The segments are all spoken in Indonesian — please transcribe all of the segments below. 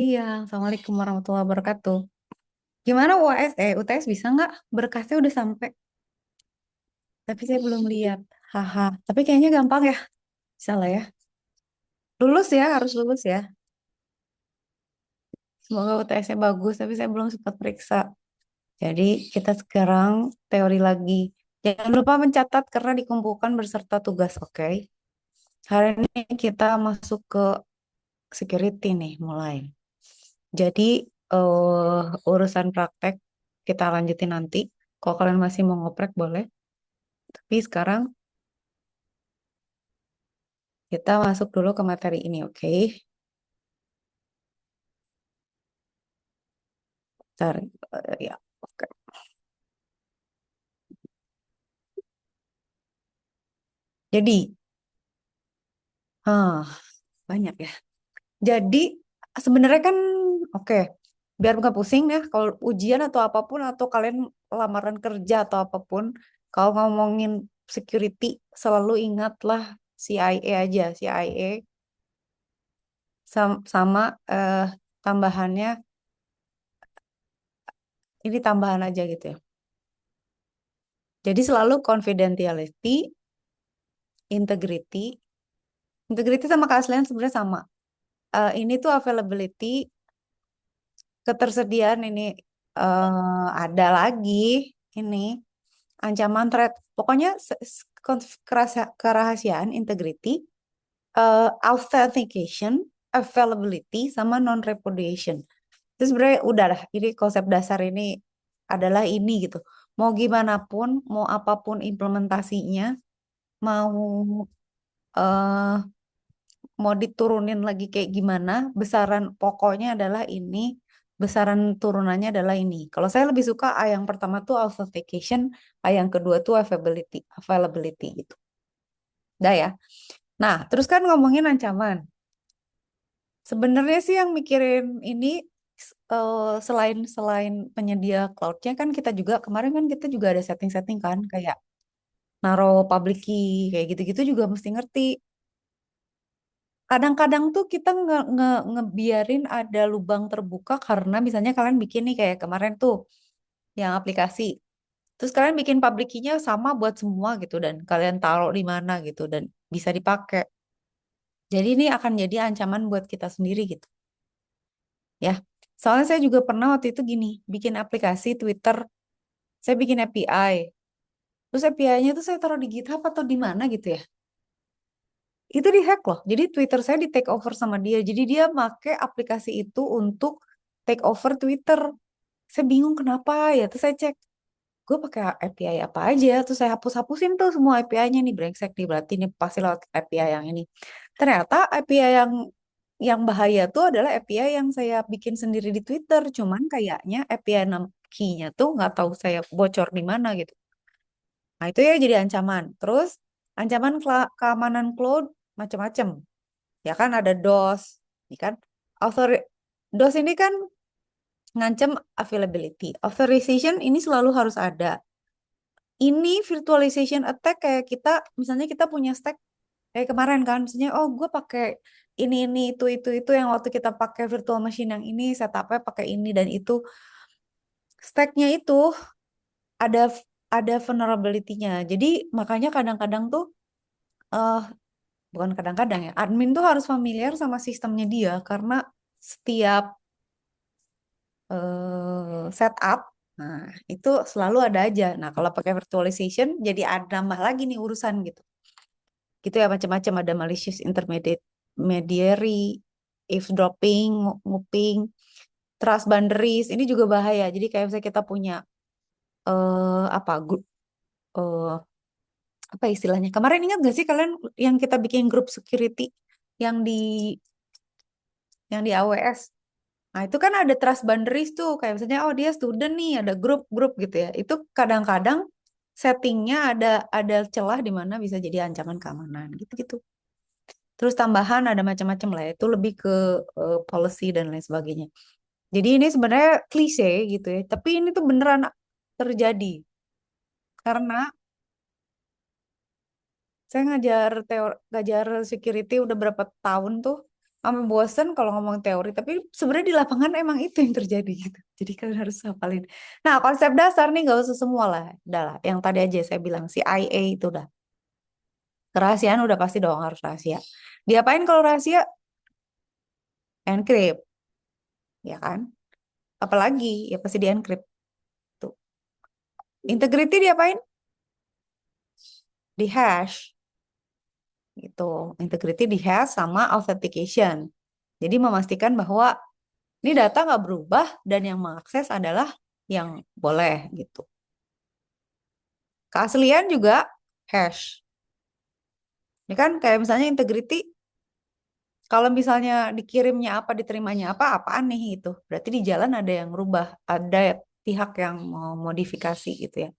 Iya, Assalamualaikum warahmatullahi wabarakatuh. Gimana UAS? UTS bisa nggak? Berkasnya udah sampai, tapi saya belum lihat. Haha, tapi kayaknya gampang ya. Bisa lah ya. Lulus ya, harus lulus ya. Semoga UTS-nya bagus, tapi saya belum sempat periksa. Jadi kita sekarang teori lagi. Jangan lupa mencatat karena dikumpulkan beserta tugas, oke? Hari ini kita masuk ke security nih, mulai. Jadi urusan praktek kita lanjutin nanti. Kalau kalian masih mau ngoprek boleh. Tapi sekarang kita masuk dulu ke materi ini, oke? Bentar, ya, oke. Jadi, ah, banyak ya. Jadi, sebenarnya kan, oke, biar nggak pusing ya, kalau ujian atau apapun, atau kalian lamaran kerja atau apapun, kalau ngomongin security, selalu ingatlah CIA aja, CIA sama, tambahannya, ini tambahan aja gitu ya. Jadi selalu confidentiality, integrity, integrity sama keaslian sebenarnya sama. Ini tuh availability, ketersediaan ini ada lagi ini ancaman threat. Pokoknya kerahasiaan, integrity, authentication, availability, sama non-repudiation. Itu sebenarnya udah lah. Ini konsep dasar ini adalah ini gitu. Mau gimana pun, mau apapun implementasinya, mau eh, mau diturunin lagi kayak gimana, besaran pokoknya adalah ini, besaran turunannya adalah ini. Kalau saya lebih suka A yang pertama tuh authentication, A yang kedua tuh availability gitu. Dah ya. Nah, terus kan ngomongin ancaman. Sebenarnya sih yang mikirin ini selain selain penyedia cloudnya kan kita juga kemarin kan kita juga ada setting-setting kan kayak naro public key kayak gitu-gitu juga mesti ngerti. Kadang-kadang tuh kita ngebiarin ada lubang terbuka karena misalnya kalian bikin nih kayak kemarin tuh yang aplikasi. Terus kalian bikin public key-nya sama buat semua gitu dan kalian taruh di mana gitu dan bisa dipakai. Jadi ini akan jadi ancaman buat kita sendiri gitu ya. Soalnya saya juga pernah waktu itu gini, bikin aplikasi Twitter, saya bikin API. Terus API-nya tuh saya taruh di GitHub atau di mana gitu ya. Itu dihack loh. Jadi Twitter saya di take over sama dia. Jadi dia pakai aplikasi itu untuk take over Twitter. Saya bingung kenapa ya. Terus saya cek, gue pakai API apa aja. Terus saya hapus-hapusin tuh semua API-nya nih brengsek nih. Berarti ini pasti lewat API yang ini. Ternyata API yang bahaya tuh adalah API yang saya bikin sendiri di Twitter. Cuman kayaknya API key-nya tuh nggak tahu saya bocor di mana gitu. Nah itu ya jadi ancaman. Terus ancaman keamanan cloud macam-macam. Ya kan ada DOS, ini kan DOS ini kan ngancam availability. Authorization ini selalu harus ada. Ini virtualization attack kayak kita, misalnya kita punya stack kayak kemarin kan, misalnya oh gue pakai ini itu yang waktu kita pakai virtual machine yang ini setupnya pakai ini dan itu stacknya itu ada ada vulnerability-nya. Jadi makanya kadang-kadang tuh eh bukan kadang-kadang ya, admin tuh harus familiar sama sistemnya dia karena setiap setup, nah itu selalu ada aja. Nah kalau pakai virtualization jadi ada nambah lagi nih urusan gitu. Gitu ya macam-macam ada malicious intermediary, eavesdropping, nguping, trust boundaries. Ini juga bahaya. Jadi kayak misalnya kita punya apa eh, apa istilahnya? Kemarin ingat gak sih kalian yang kita bikin grup security yang di AWS? Nah, itu kan ada trust boundaries tuh, kayak misalnya oh dia student nih, ada grup-grup gitu ya. Itu kadang-kadang settingnya ada celah di mana bisa jadi ancaman keamanan gitu-gitu. Terus tambahan ada macam-macam lah, ya. Itu lebih ke policy dan lain sebagainya. Jadi ini sebenarnya klise gitu ya, tapi ini tuh beneran terjadi karena saya ngajar ngajar security udah berapa tahun tuh. sampai bosen kalau ngomong teori, tapi sebenarnya di lapangan emang itu yang terjadi gitu. Jadi kalian harus hafalin. Nah, konsep dasar nih nggak usah semua lah. Udah lah, yang tadi aja saya bilang si IA itu udah. Kerahasiaan udah pasti dong harus rahasia. Diapain kalau rahasia? Encrypt, ya kan? Apalagi ya pasti di encrypt tuh. Integrity diapain? Di hash gitu. Integrity di hash sama authentication. Jadi memastikan bahwa ini data nggak berubah dan yang mengakses adalah yang boleh gitu. Keaslian juga hash. Ini kan kayak misalnya integrity, kalau misalnya dikirimnya apa, diterimanya apa, apaan nih gitu. Berarti di jalan ada yang rubah, ada pihak yang mau modifikasi gitu ya.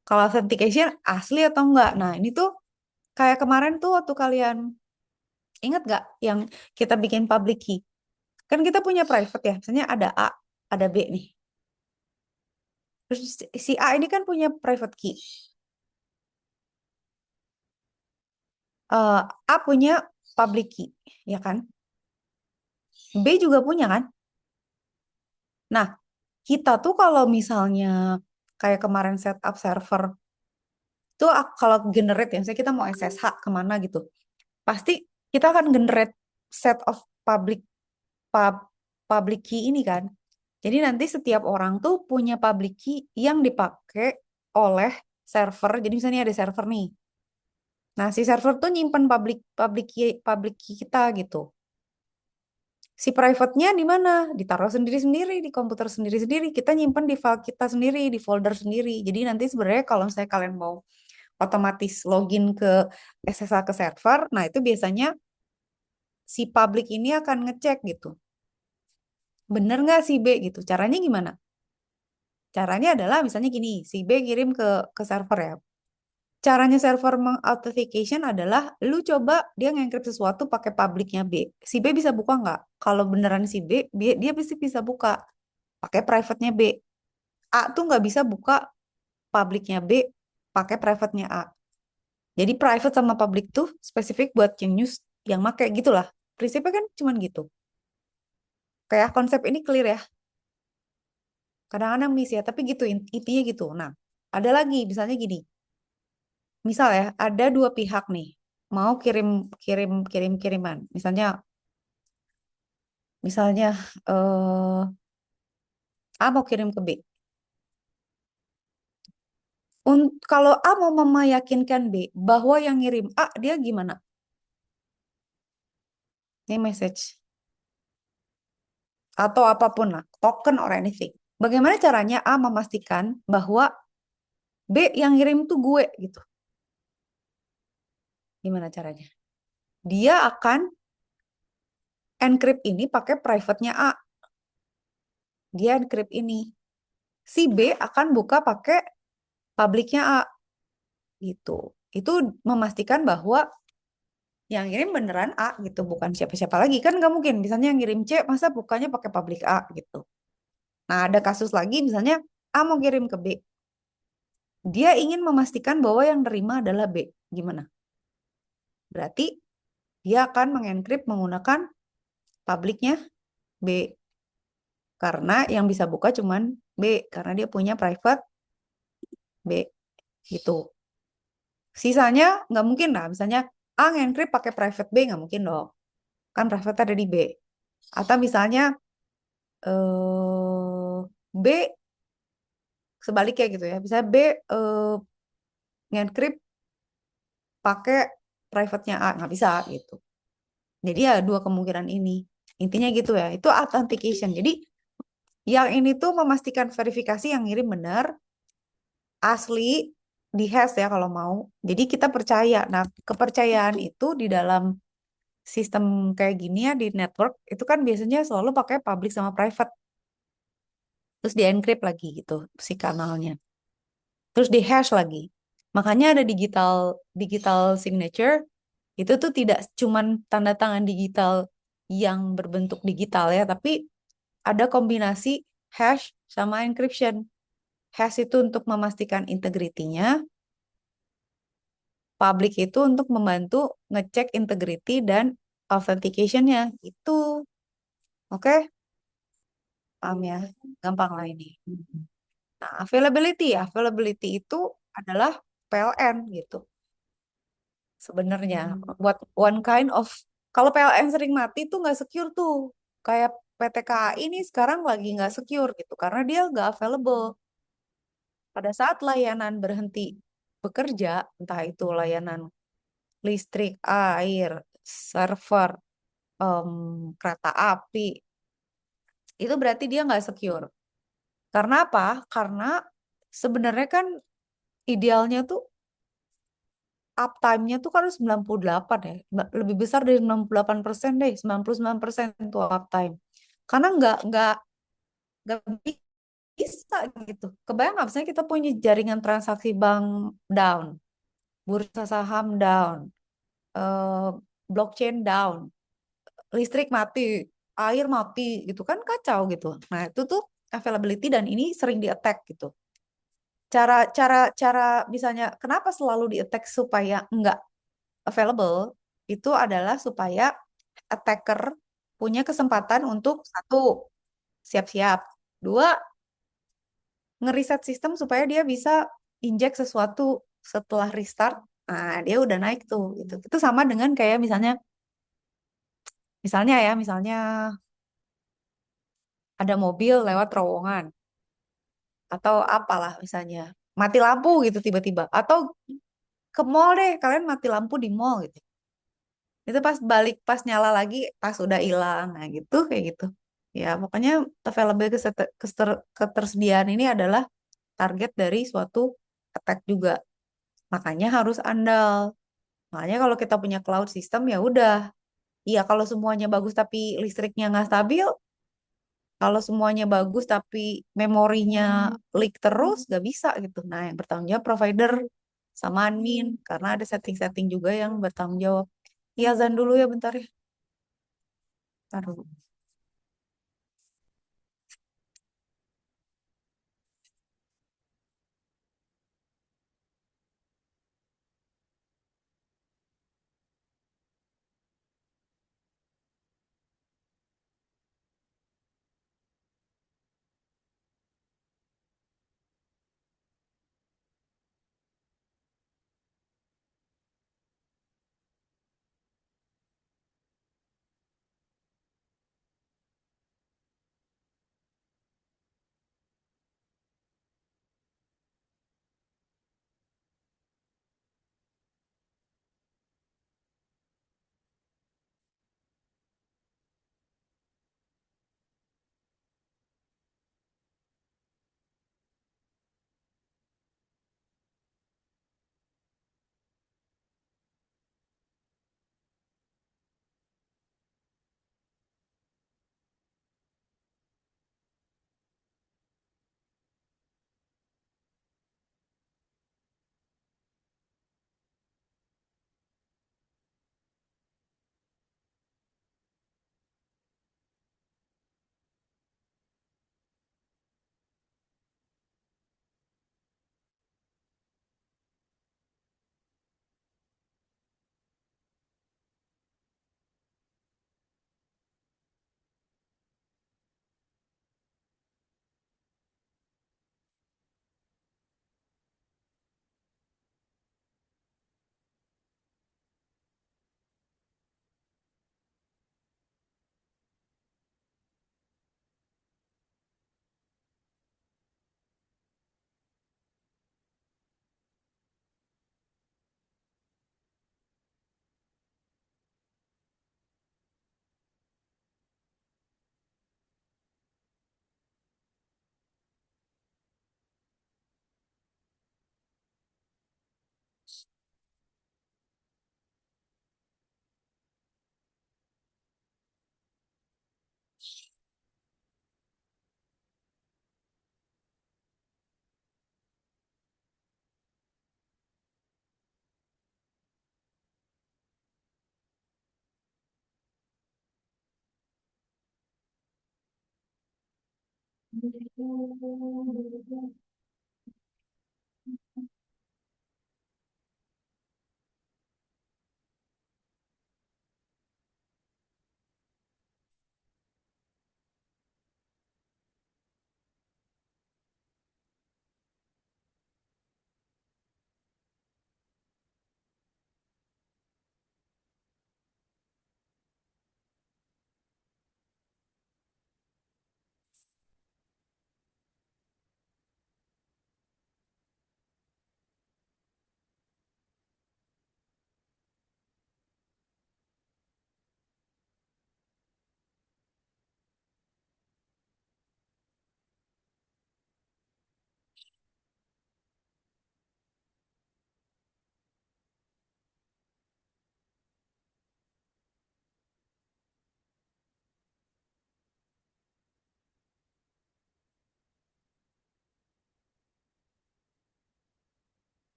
Kalau authentication asli atau enggak? Nah ini tuh kayak kemarin tuh waktu kalian ingat gak yang kita bikin public key? Kan kita punya private ya, misalnya ada A, ada B nih. Terus si A ini kan punya private key. Eh, A punya public key, ya kan? B juga punya kan? Nah, kita tuh kalau misalnya kayak kemarin setup server, tuh kalau generate ya, misalnya kita mau SSH kemana gitu, pasti kita akan generate set of public pub- public key ini kan. Jadi nanti setiap orang tuh punya public key yang dipakai oleh server. Jadi misalnya ada server nih. Nah, si server tuh nyimpen public key kita gitu. Si private-nya di mana? Ditaruh sendiri-sendiri di komputer sendiri-sendiri. Kita nyimpen di file kita sendiri, di folder sendiri. Jadi nanti sebenarnya kalau misalnya kalian mau otomatis login ke SSH ke server, nah itu biasanya si public ini akan ngecek gitu. Bener nggak si B gitu? Caranya gimana? Caranya adalah misalnya gini, si B kirim ke server ya. Caranya server mengauthentication adalah lu coba dia nge-encrypt sesuatu pakai publiknya B. Si B bisa buka nggak? Kalau beneran si B, dia pasti bisa buka pakai private-nya B. A tuh nggak bisa buka publiknya B pakai private-nya A. Jadi private sama public tuh spesifik buat yang news yang make gitulah. Prinsipnya kan cuman gitu. Kayak konsep ini clear ya. Kadang-kadang miss ya, tapi gitu intinya gitu. Nah, ada lagi misalnya gini. Misal ya, ada dua pihak nih mau kirim kirim kirim kiriman. Misalnya A mau kirim ke B. Kalau A mau meyakinkan B bahwa yang ngirim A dia gimana? Ini message atau apapun lah, token or anything. Bagaimana caranya A memastikan bahwa B yang ngirim tuh gue gitu? Gimana caranya? Dia akan encrypt ini pakai private-nya A. Dia encrypt ini. Si B akan buka pakai public-nya A gitu. Itu memastikan bahwa yang ngirim beneran A gitu, bukan siapa-siapa lagi. Kan nggak mungkin, misalnya yang ngirim C, masa bukanya pakai public A gitu. Nah, ada kasus lagi, misalnya A mau kirim ke B. Dia ingin memastikan bahwa yang nerima adalah B. Gimana? Berarti dia akan mengencrypt menggunakan publiknya B. Karena yang bisa buka cuman B. Karena dia punya private B. Gitu. Sisanya nggak mungkin lah. Misalnya A ngencrypt pakai private B, nggak mungkin dong. Kan private ada di B. Atau misalnya B sebaliknya gitu ya. Bisa B nge-encrypt pakai private-nya A, nggak bisa gitu. Jadi ya dua kemungkinan ini. Intinya gitu ya. Itu authentication. Jadi yang ini tuh memastikan verifikasi yang ngirim benar, asli, di hash ya kalau mau. Jadi kita percaya. Nah, kepercayaan itu di dalam sistem kayak gini ya di network itu kan biasanya selalu pakai public sama private. Terus di encrypt lagi gitu si kanalnya. Terus di hash lagi. Makanya ada digital digital signature itu tuh tidak cuman tanda tangan digital yang berbentuk digital ya, tapi ada kombinasi hash sama encryption. Hash itu untuk memastikan integritinya, public itu untuk membantu ngecek integrity dan authentication-nya. Itu, oke? Paham ya? Gampang lah ini. Nah, availability itu adalah PLN gitu. Sebenarnya, what one kind of kalau PLN sering mati tuh nggak secure tuh. Kayak PT KAI ini sekarang lagi nggak secure gitu karena dia nggak available. Pada saat layanan berhenti bekerja, entah itu layanan listrik, air, server, kereta api, itu berarti dia nggak secure. Karena apa? Karena sebenarnya kan idealnya tuh uptime-nya tuh kan harus 98 ya. Lebih besar dari 98% deh, 99% tuh uptime. Karena nggak bisa gitu. Kebayang nggak misalnya kita punya jaringan transaksi bank down, bursa saham down, eh, blockchain down, listrik mati, air mati gitu kan kacau gitu. Nah, itu tuh availability dan ini sering di-attack gitu. Cara cara cara misalnya kenapa selalu di-attack supaya nggak available itu adalah supaya attacker punya kesempatan untuk satu siap-siap, dua ngeriset sistem supaya dia bisa injek sesuatu setelah restart. Nah, dia udah naik tuh gitu. Itu sama dengan kayak misalnya ada mobil lewat terowongan atau apalah misalnya mati lampu gitu tiba-tiba atau ke mall deh kalian mati lampu di mall gitu. Itu pas balik pas nyala lagi pas udah hilang nah gitu kayak gitu. Ya, pokoknya available ketersediaan ini adalah target dari suatu attack juga. Makanya harus andal. Makanya kalau kita punya cloud system ya udah. Iya, kalau semuanya bagus tapi listriknya nggak stabil, kalau semuanya bagus tapi memorinya leak terus, nggak bisa gitu. Nah, yang bertanggung jawab provider sama admin, karena ada setting-setting juga yang bertanggung jawab. Iya, Zan dulu ya bentar ya. Taruh.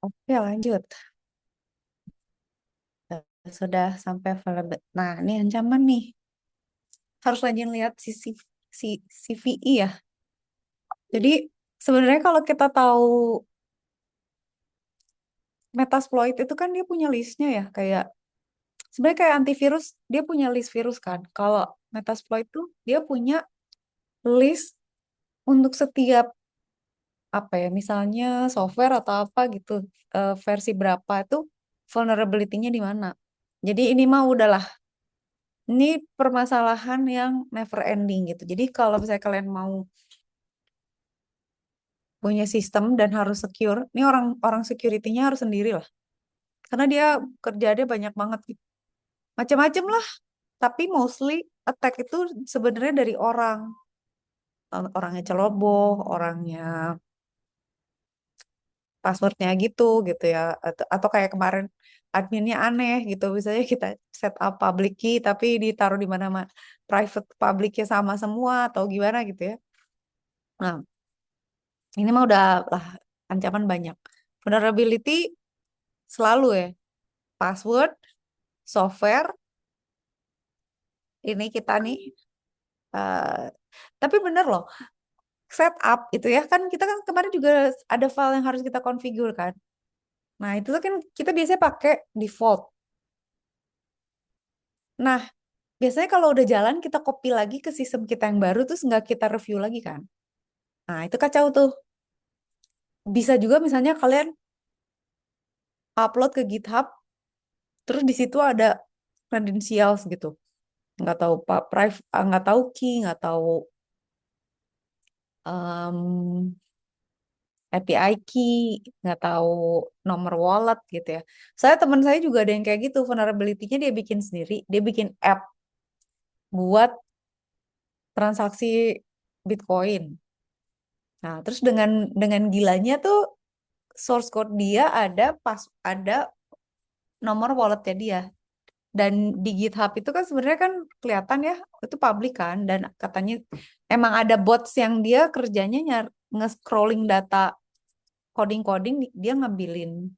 Oke, lanjut. Sudah sampai available. Nah, ini ancaman nih. Harus rajin lihat CVI ya. Jadi sebenarnya kalau kita tahu Metasploit itu kan dia punya listnya ya. Sebenarnya kayak antivirus, dia punya list virus kan. Kalau Metasploit itu dia punya list untuk setiap apa ya, misalnya software atau apa gitu, versi berapa itu vulnerability-nya di mana. Jadi ini mah udahlah, ini permasalahan yang never ending gitu. Jadi kalau misalnya kalian mau punya sistem dan harus secure, ini orang security-nya harus sendiri lah. Karena dia kerjanya banyak banget gitu. Macam-macam lah, tapi mostly attack itu sebenarnya dari orang. Orangnya ceroboh, orangnya passwordnya gitu gitu ya, atau kayak kemarin adminnya aneh gitu, misalnya kita set up public key tapi ditaruh di mana private publicnya sama semua atau gimana gitu ya. Nah, ini mah udah lah, ancaman banyak. Vulnerability selalu ya, password, software, ini kita nih, eh, tapi bener loh, setup itu ya kan, kita kan kemarin juga ada file yang harus kita configure kan. Nah, itu tuh kan kita biasanya pakai default. Nah, biasanya kalau udah jalan kita copy lagi ke sistem kita yang baru terus nggak kita review lagi kan. Nah, itu kacau tuh. Bisa juga misalnya kalian upload ke GitHub terus di situ ada credentials gitu. Nggak tahu Pak nggak tahu key, nggak tahu API key, nggak tahu nomor wallet gitu ya. Saya teman saya juga ada yang kayak gitu, vulnerability-nya dia bikin sendiri, dia bikin app buat transaksi Bitcoin. Nah, terus dengan gilanya tuh source code dia ada nomor walletnya dia. Dan di GitHub itu kan sebenarnya kan kelihatan ya, itu publik kan, dan katanya emang ada bots yang dia kerjanya nge-scrolling data coding-coding, dia ngambilin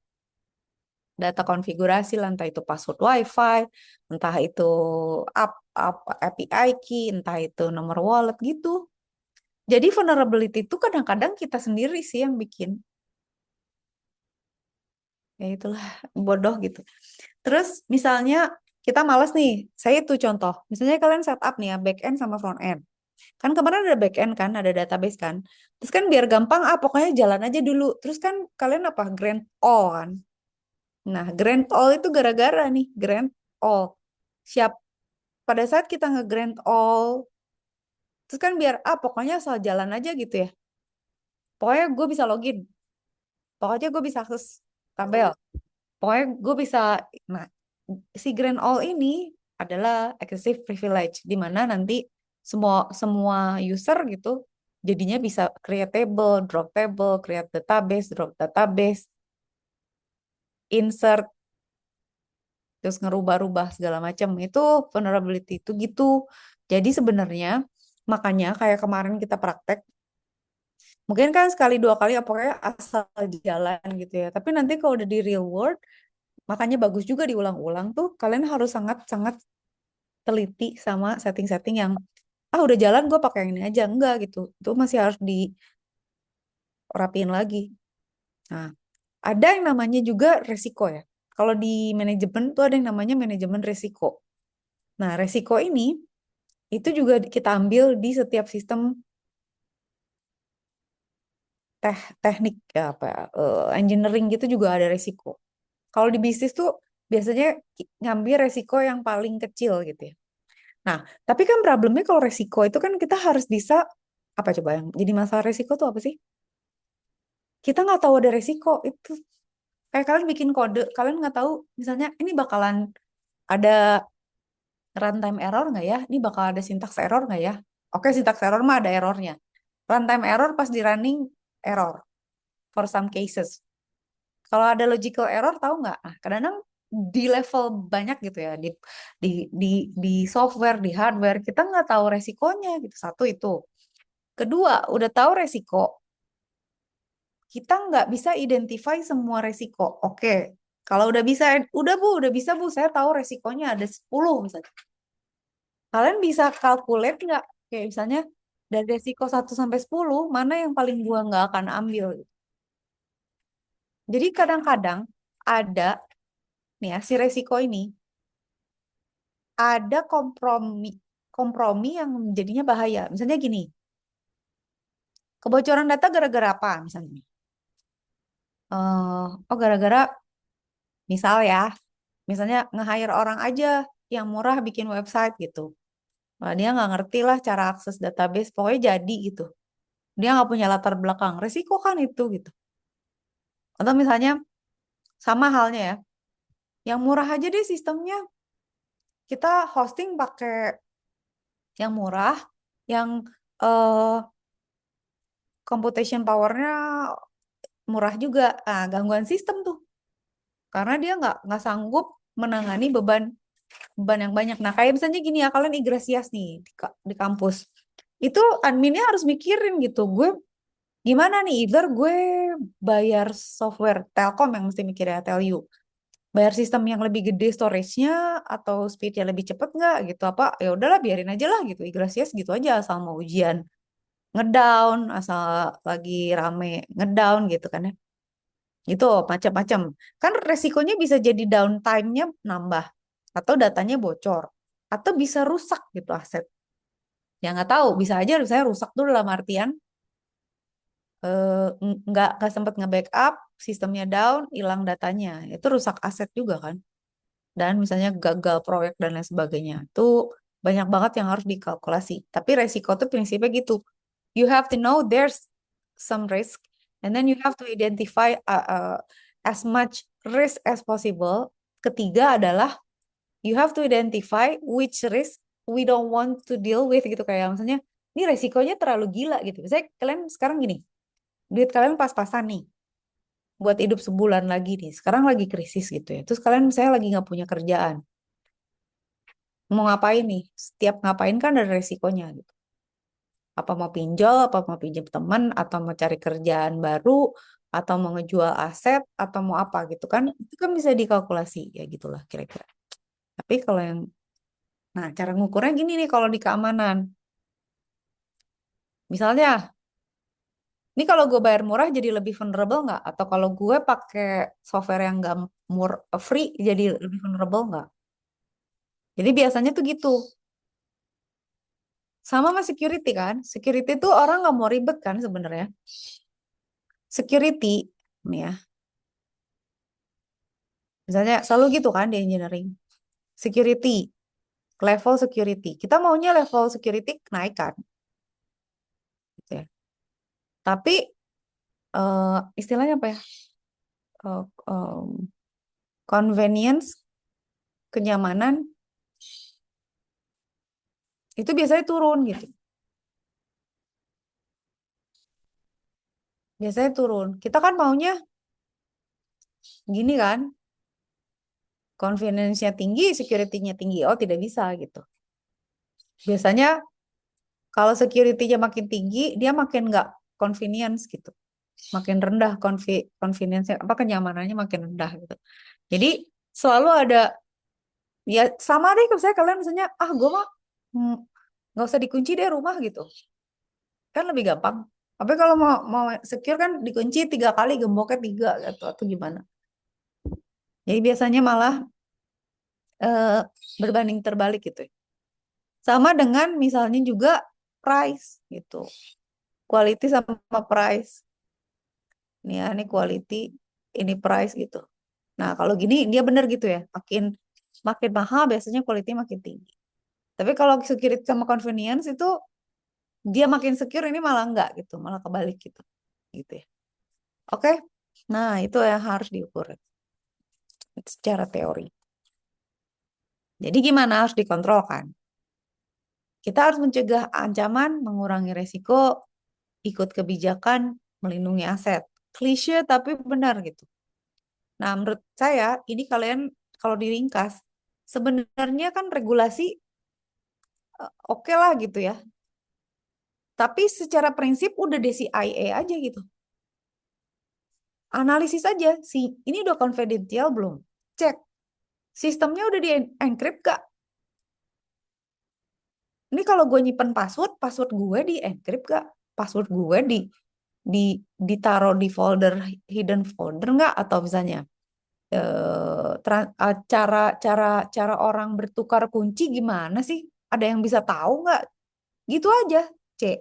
data konfigurasi lah, entah itu password WiFi, entah itu API key, entah itu nomor wallet gitu. Jadi vulnerability itu kadang-kadang kita sendiri sih yang bikin. Ya itulah, bodoh gitu. Terus misalnya kita males nih, saya itu contoh. Misalnya kalian setup nih ya, back end sama front end. Kan kemarin ada back end kan, ada database kan. Terus kan biar gampang, pokoknya jalan aja dulu. Terus kan kalian apa, grant all kan. Nah, grant all itu gara-gara nih, grant all. Siap, pada saat kita nge-grant all, terus kan biar, pokoknya asal jalan aja gitu ya. Pokoknya gue bisa login, pokoknya gue bisa akses tabel. Pokoknya gue bisa, nah si Grand All ini adalah exclusive privilege, di mana nanti semua semua user gitu jadinya bisa create table, drop table, create database, drop database, insert, terus ngerubah-rubah segala macam. Itu vulnerability itu gitu. Jadi sebenarnya makanya kayak kemarin kita praktek, mungkin kan sekali dua kali ya pokoknya asal jalan gitu ya. Tapi nanti kalau udah di real world, makanya bagus juga diulang-ulang tuh. Kalian harus sangat-sangat teliti sama setting-setting yang udah jalan gue pakai yang ini aja, enggak gitu, itu masih harus dirapiin lagi. Nah, ada yang namanya juga resiko ya, kalau di manajemen tuh ada yang namanya manajemen resiko. Nah, resiko ini itu juga kita ambil di setiap sistem teknik ya, apa ya, engineering gitu juga ada resiko. Kalau di bisnis tuh biasanya ngambil resiko yang paling kecil gitu ya. Nah, tapi kan problemnya kalau resiko itu kan kita harus bisa, apa coba yang jadi masalah resiko tuh apa sih? Kita nggak tahu ada resiko itu. Kayak kalian bikin kode, kalian nggak tahu misalnya ini bakalan ada runtime error nggak ya? Ini bakal ada syntax error nggak ya? Oke, syntax error mah ada errornya. Runtime error pas di running error for some cases. Kalau ada logical error tahu nggak? Nah, kadang-kadang di level banyak gitu ya, di di di software, di hardware kita nggak tahu resikonya gitu. Satu itu. Kedua, udah tahu resiko, kita nggak bisa identify semua resiko. Oke, kalau udah bisa, udah bisa Bu, saya tahu resikonya ada 10 misalnya. Kalian bisa calculate nggak? Kayak misalnya dari resiko 1 sampai 10, mana yang paling gua nggak akan ambil? Jadi kadang-kadang ada nih ya, si resiko ini ada kompromi kompromi yang jadinya bahaya. Misalnya gini, kebocoran data gara-gara apa misalnya? Oh gara-gara misal ya, misalnya nge-hire orang aja yang murah bikin website gitu. Nah, dia nggak ngerti lah cara akses database, pokoknya jadi gitu. Dia nggak punya latar belakang, resiko kan itu gitu. Atau misalnya sama halnya ya, yang murah aja deh sistemnya. Kita hosting pakai yang murah, yang eh, computation powernya murah juga. Nah, gangguan sistem tuh, karena dia nggak sanggup menangani beban beban yang banyak. Nah, kayak misalnya gini ya, kalian Igrasias nih di kampus. Itu adminnya harus mikirin gitu. Gue gimana nih, either gue bayar software Telkom yang mesti mikirnya Telyu. Bayar sistem yang lebih gede storage-nya atau speed-nya lebih cepet nggak gitu. Apa ya udahlah biarin aja lah gitu. Igrasias gitu aja asal mau ujian ngedown, asal lagi rame ngedown gitu kan ya. Itu macam-macam. Kan resikonya bisa jadi downtime-nya nambah atau datanya bocor atau bisa rusak gitu aset. Ya nggak tahu, bisa aja saya rusak dulu dalam artian nggak sempat nge-backup, sistemnya down, hilang datanya. Itu rusak aset juga kan. Dan misalnya gagal proyek dan lain sebagainya. Itu banyak banget yang harus dikalkulasi. Tapi resiko tuh prinsipnya gitu. You have to know there's some risk, and then you have to identify as much risk as possible. Ketiga adalah you have to identify which risk we don't want to deal with gitu, kayak misalnya ini resikonya terlalu gila gitu. Misalnya kalian sekarang gini, duit kalian pas-pasan nih buat hidup sebulan lagi nih. Sekarang lagi krisis gitu ya. Terus kalian misalnya lagi nggak punya kerjaan. Mau ngapain nih? Setiap ngapain kan ada resikonya gitu. Apa mau pinjol, apa mau pinjam teman, atau mau cari kerjaan baru, atau mau ngejual aset, atau mau apa gitu kan. Itu kan bisa dikalkulasi ya gitulah kira-kira. Tapi kalau yang, nah cara ngukurnya gini nih kalau di keamanan. Misalnya, ini kalau gue bayar murah jadi lebih vulnerable nggak? Atau kalau gue pakai software yang nggak free jadi lebih vulnerable nggak? Jadi biasanya tuh gitu. Sama sama security kan. Security tuh orang nggak mau ribet kan sebenarnya. Security, nih ya. Misalnya selalu gitu kan di engineering. Security, level security. Kita maunya level security naikkan. Gitu ya. Tapi istilahnya apa ya? Eh, convenience, kenyamanan, itu biasanya turun gitu. Biasanya turun. Kita kan maunya gini kan, convenience-nya tinggi, security-nya tinggi. Oh, tidak bisa gitu. Biasanya kalau security-nya makin tinggi, dia makin nggak convenience gitu. Makin rendah convenience-nya, apa kenyamanannya makin rendah gitu. Jadi selalu ada, ya sama deh kalau saya kalian misalnya, gue mah mm, nggak usah dikunci deh rumah gitu. Kan lebih gampang. Tapi kalau mau mau secure kan dikunci 3 kali, gemboknya 3 gitu atau gimana. Jadi biasanya malah eh, berbanding terbalik gitu ya. Sama dengan misalnya juga price gitu. Quality sama price. Nih ya, ini quality, ini price gitu. Nah, kalau gini dia bener gitu ya. Makin makin mahal biasanya quality makin tinggi. Tapi kalau security sama convenience itu dia makin secure, ini malah enggak gitu, malah kebalik gitu. Gitu ya. Oke. Nah, itu yang harus diukur secara teori. Jadi gimana harus dikontrol kan? Kita harus mencegah ancaman, mengurangi resiko, ikut kebijakan, melindungi aset. Klise tapi benar gitu. Nah, menurut saya ini kalian kalau diringkas, sebenarnya kan regulasi oke lah gitu ya. Tapi secara prinsip udah DCIA aja gitu. Analisis aja sih, ini udah confidential belum? Cek. Sistemnya udah di encrypt gak? Ini kalau gue nyimpen password, password gue di encrypt gak? Password gue di ditaruh di folder hidden folder nggak? Atau misalnya cara cara cara orang bertukar kunci gimana sih? Ada yang bisa tahu nggak? Gitu aja. C.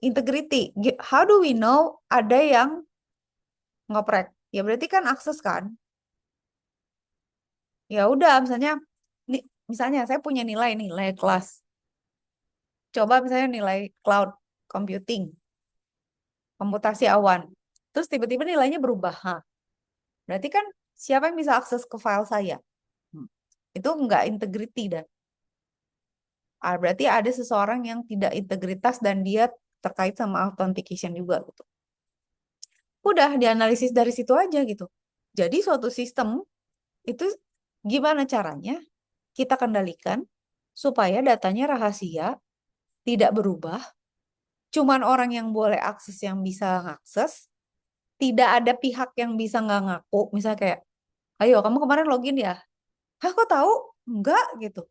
Integrity. How do we know ada yang ngoprek? Ya berarti kan akses kan? Ya udah, misalnya saya punya nilai kelas. Coba misalnya nilai cloud computing, komputasi awan. Terus tiba-tiba nilainya berubah. Hah, berarti kan siapa yang bisa akses ke file saya? Hmm. Itu nggak integrity dah. Berarti ada seseorang yang tidak integritas dan dia terkait sama authentication juga gitu. Udah dianalisis dari situ aja gitu. Jadi suatu sistem itu gimana caranya kita kendalikan supaya datanya rahasia, tidak berubah, cuman orang yang boleh akses yang bisa ngakses, tidak ada pihak yang bisa nggak ngaku, misalnya kayak, ayo kamu kemarin login ya? Hah kok tahu? Enggak gitu.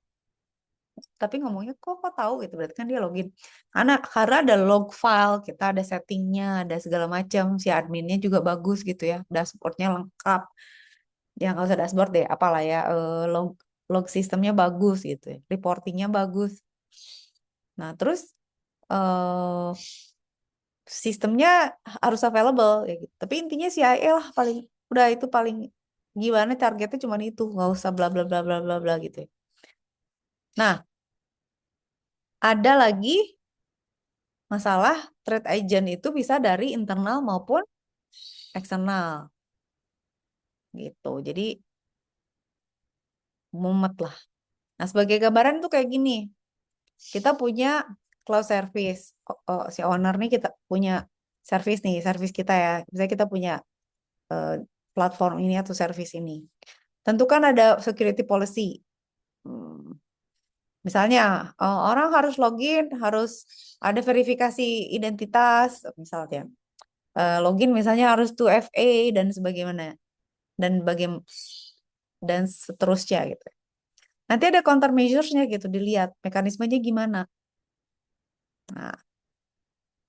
Tapi ngomongnya kok tahu gitu, berarti kan dia login. Karena ada log file, kita ada settingnya, ada segala macam, si adminnya juga bagus gitu ya, dashboardnya lengkap. Ya nggak usah dashboard deh, apalah ya, log sistemnya bagus gitu ya, reportingnya bagus. Nah terus eh sistemnya harus available ya gitu. Tapi intinya CIA lah paling, udah itu paling, gimana targetnya cuman itu, nggak usah bla bla bla bla bla bla gitu ya. Nah, ada lagi masalah threat agent itu bisa dari internal maupun eksternal gitu. Jadi mumet lah. Nah, sebagai gambaran tuh kayak gini. Kita punya cloud service. Si owner nih kita punya service nih, service kita ya. Misalnya kita punya eh, platform ini atau service ini. Tentu kan ada security policy. Hmm, Misalnya, orang harus login, harus ada verifikasi identitas, misalnya. Login misalnya harus 2FA dan sebagaimana. Dan seterusnya gitu. Nanti ada countermeasures-nya gitu, dilihat mekanismenya gimana. Nah,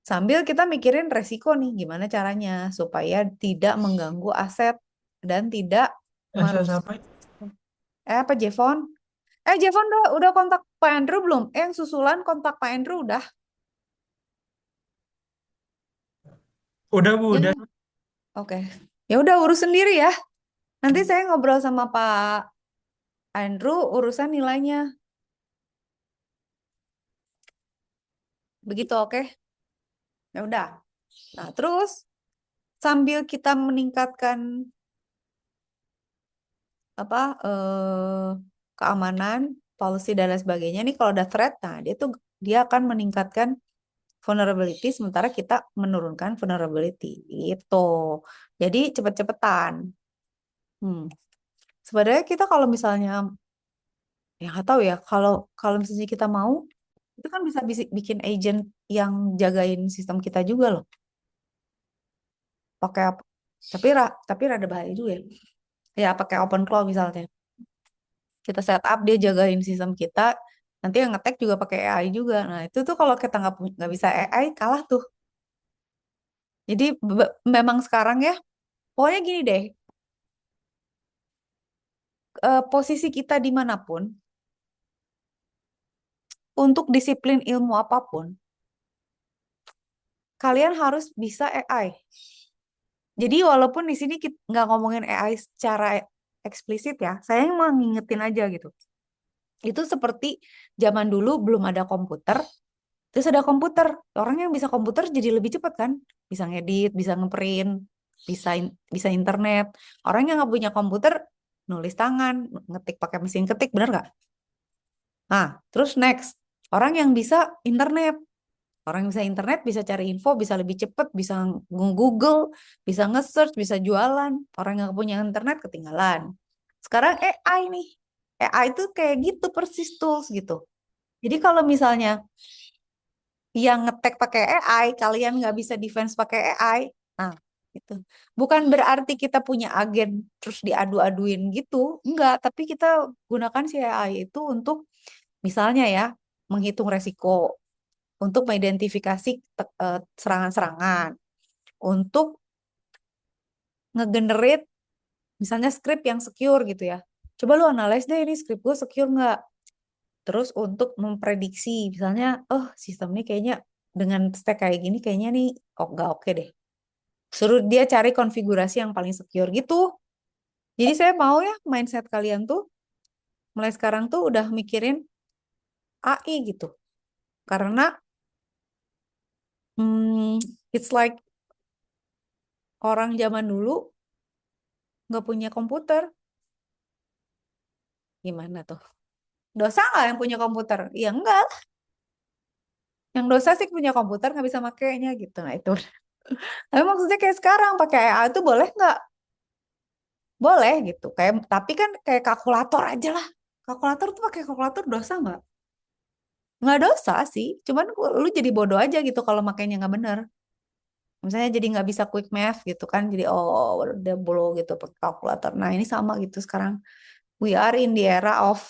sambil kita mikirin resiko nih, gimana caranya supaya tidak mengganggu aset dan tidak Rasa merusak. apa? Apa Jevon? Jevon udah kontak Pak Andrew belum? Yang susulan kontak Pak Andrew udah. Udah Bu, Yang udah. oke. Ya udah urus sendiri ya. Nanti saya ngobrol sama Pak Andrew urusan nilainya. Begitu oke? Ya udah. Nah, terus sambil kita meningkatkan apa keamanan, policy dan lain sebagainya nih, kalau ada threat, nah dia akan meningkatkan vulnerability sementara kita menurunkan vulnerability itu. Jadi cepet-cepetan. Hmm. Sebenarnya kita kalau misalnya, ya nggak tahu ya, kalau kalau misalnya kita mau, itu kan bisa bikin agent yang jagain sistem kita juga loh. Pakai apa? Tapi rada bahaya juga ya. Ya pakai open cloud misalnya. Kita setup dia jagain sistem kita. Nanti yang ngetek juga pakai AI juga. Nah itu tuh kalau kita nggak bisa AI kalah tuh. Jadi memang sekarang ya, pokoknya gini deh, posisi kita dimanapun, untuk disiplin ilmu apapun, kalian harus bisa AI. Jadi walaupun di sini kita nggak ngomongin AI secara eksplisit ya, saya mau ngingetin aja gitu. Itu seperti zaman dulu belum ada komputer, terus ada komputer. Orang yang bisa komputer jadi lebih cepat kan? Bisa ngedit, bisa ngeprint, bisa internet. Orang yang nggak punya komputer, nulis tangan, ngetik pakai mesin ketik, bener nggak? Nah, terus next, orang yang bisa internet. Orang yang bisa internet bisa cari info, bisa lebih cepat, bisa Google, bisa nge-search, bisa jualan. Orang yang nggak punya internet ketinggalan. Sekarang AI nih. AI itu kayak gitu persis tools gitu. Jadi kalau misalnya yang ngetek pakai AI, kalian nggak bisa defense pakai AI. Nah, gitu. Bukan berarti kita punya agen terus diadu-aduin gitu, enggak, tapi kita gunakan si AI itu untuk misalnya ya menghitung resiko, untuk mengidentifikasi serangan-serangan, untuk ngegenerate misalnya script yang secure gitu ya. Coba lu analyze deh ini script gue secure nggak? Terus untuk memprediksi misalnya, oh sistem ini kayaknya dengan stack kayak gini kayaknya nih oh nggak oke deh. Suruh dia cari konfigurasi yang paling secure gitu. Jadi saya mau ya mindset kalian tuh mulai sekarang tuh udah mikirin AI gitu. Karena it's like orang zaman dulu nggak punya komputer. Gimana tuh? Dosa nggak yang punya komputer? Ya enggak. Yang dosa sih punya komputer nggak bisa makainya gitu. Nah itu. Tapi maksudnya kayak sekarang pakai AI itu boleh nggak? Boleh gitu. Kayak tapi kan kayak kalkulator aja lah. Kalkulator tuh pakai kalkulator dosa nggak? Nggak dosa sih. Cuman lu jadi bodoh aja gitu kalau makainya nggak bener. Misalnya jadi nggak bisa quick math gitu kan. Jadi oh udah bolo gitu pakai kalkulator. Nah ini sama gitu sekarang. We are in the era of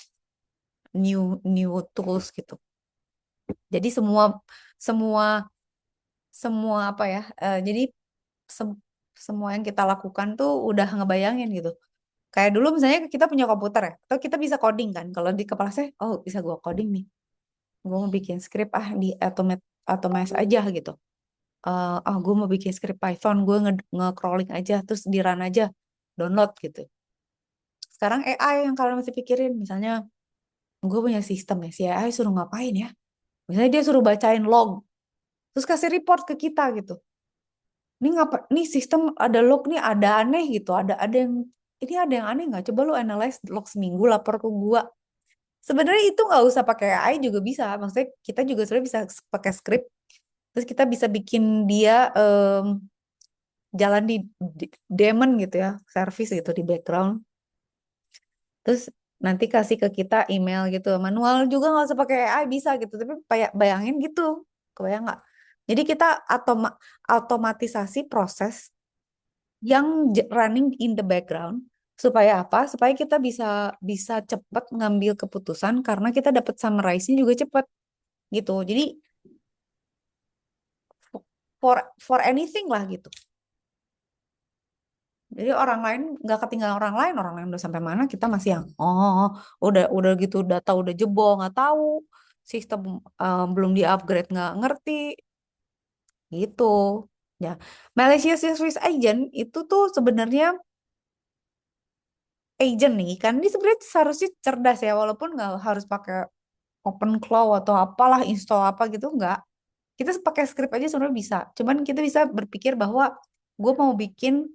new new tools gitu. Jadi semua semua semua apa ya? Jadi sem- semua yang kita lakukan tuh udah ngebayangin gitu. Kayak dulu misalnya kita punya komputer ya, atau kita bisa coding kan. Kalau di kepala saya, oh bisa gua coding nih. Gue mau bikin script di automate aja gitu. Gue mau bikin script Python, gue nge-crawling aja, terus di run aja, download gitu. Sekarang AI yang kalian masih pikirin, misalnya gue punya sistem ya, si AI suruh ngapain ya? Misalnya dia suruh bacain log, terus kasih report ke kita gitu. Ini ngapa? Nih sistem ada log nih, ada aneh gitu, ada yang ini ada yang aneh nggak? Coba lu analyze log seminggu, lapor ke gua. Sebenarnya itu nggak usah pakai AI juga bisa. Maksudnya kita juga sebenarnya bisa pakai script. Terus kita bisa bikin dia jalan di daemon gitu ya, service gitu di background. Terus nanti kasih ke kita email gitu. Manual juga nggak usah pakai AI bisa gitu. Tapi kayak bayangin gitu, kebayang nggak? Jadi kita automatisasi proses yang running in the background supaya apa? Supaya kita bisa bisa cepat ngambil keputusan karena kita dapat summarize-nya juga cepat gitu. Jadi for anything lah gitu. Jadi orang lain nggak ketinggalan orang lain udah sampai mana kita masih yang udah gitu data udah jebol nggak tahu sistem belum di-upgrade nggak ngerti gitu. Ya, Malaysia Service Agent itu tuh sebenarnya agent nih kan ini sebenarnya seharusnya cerdas ya walaupun nggak harus pakai open cloud atau apalah install apa gitu nggak. Kita pakai script aja sebenarnya bisa. Cuman kita bisa berpikir bahwa gue mau bikin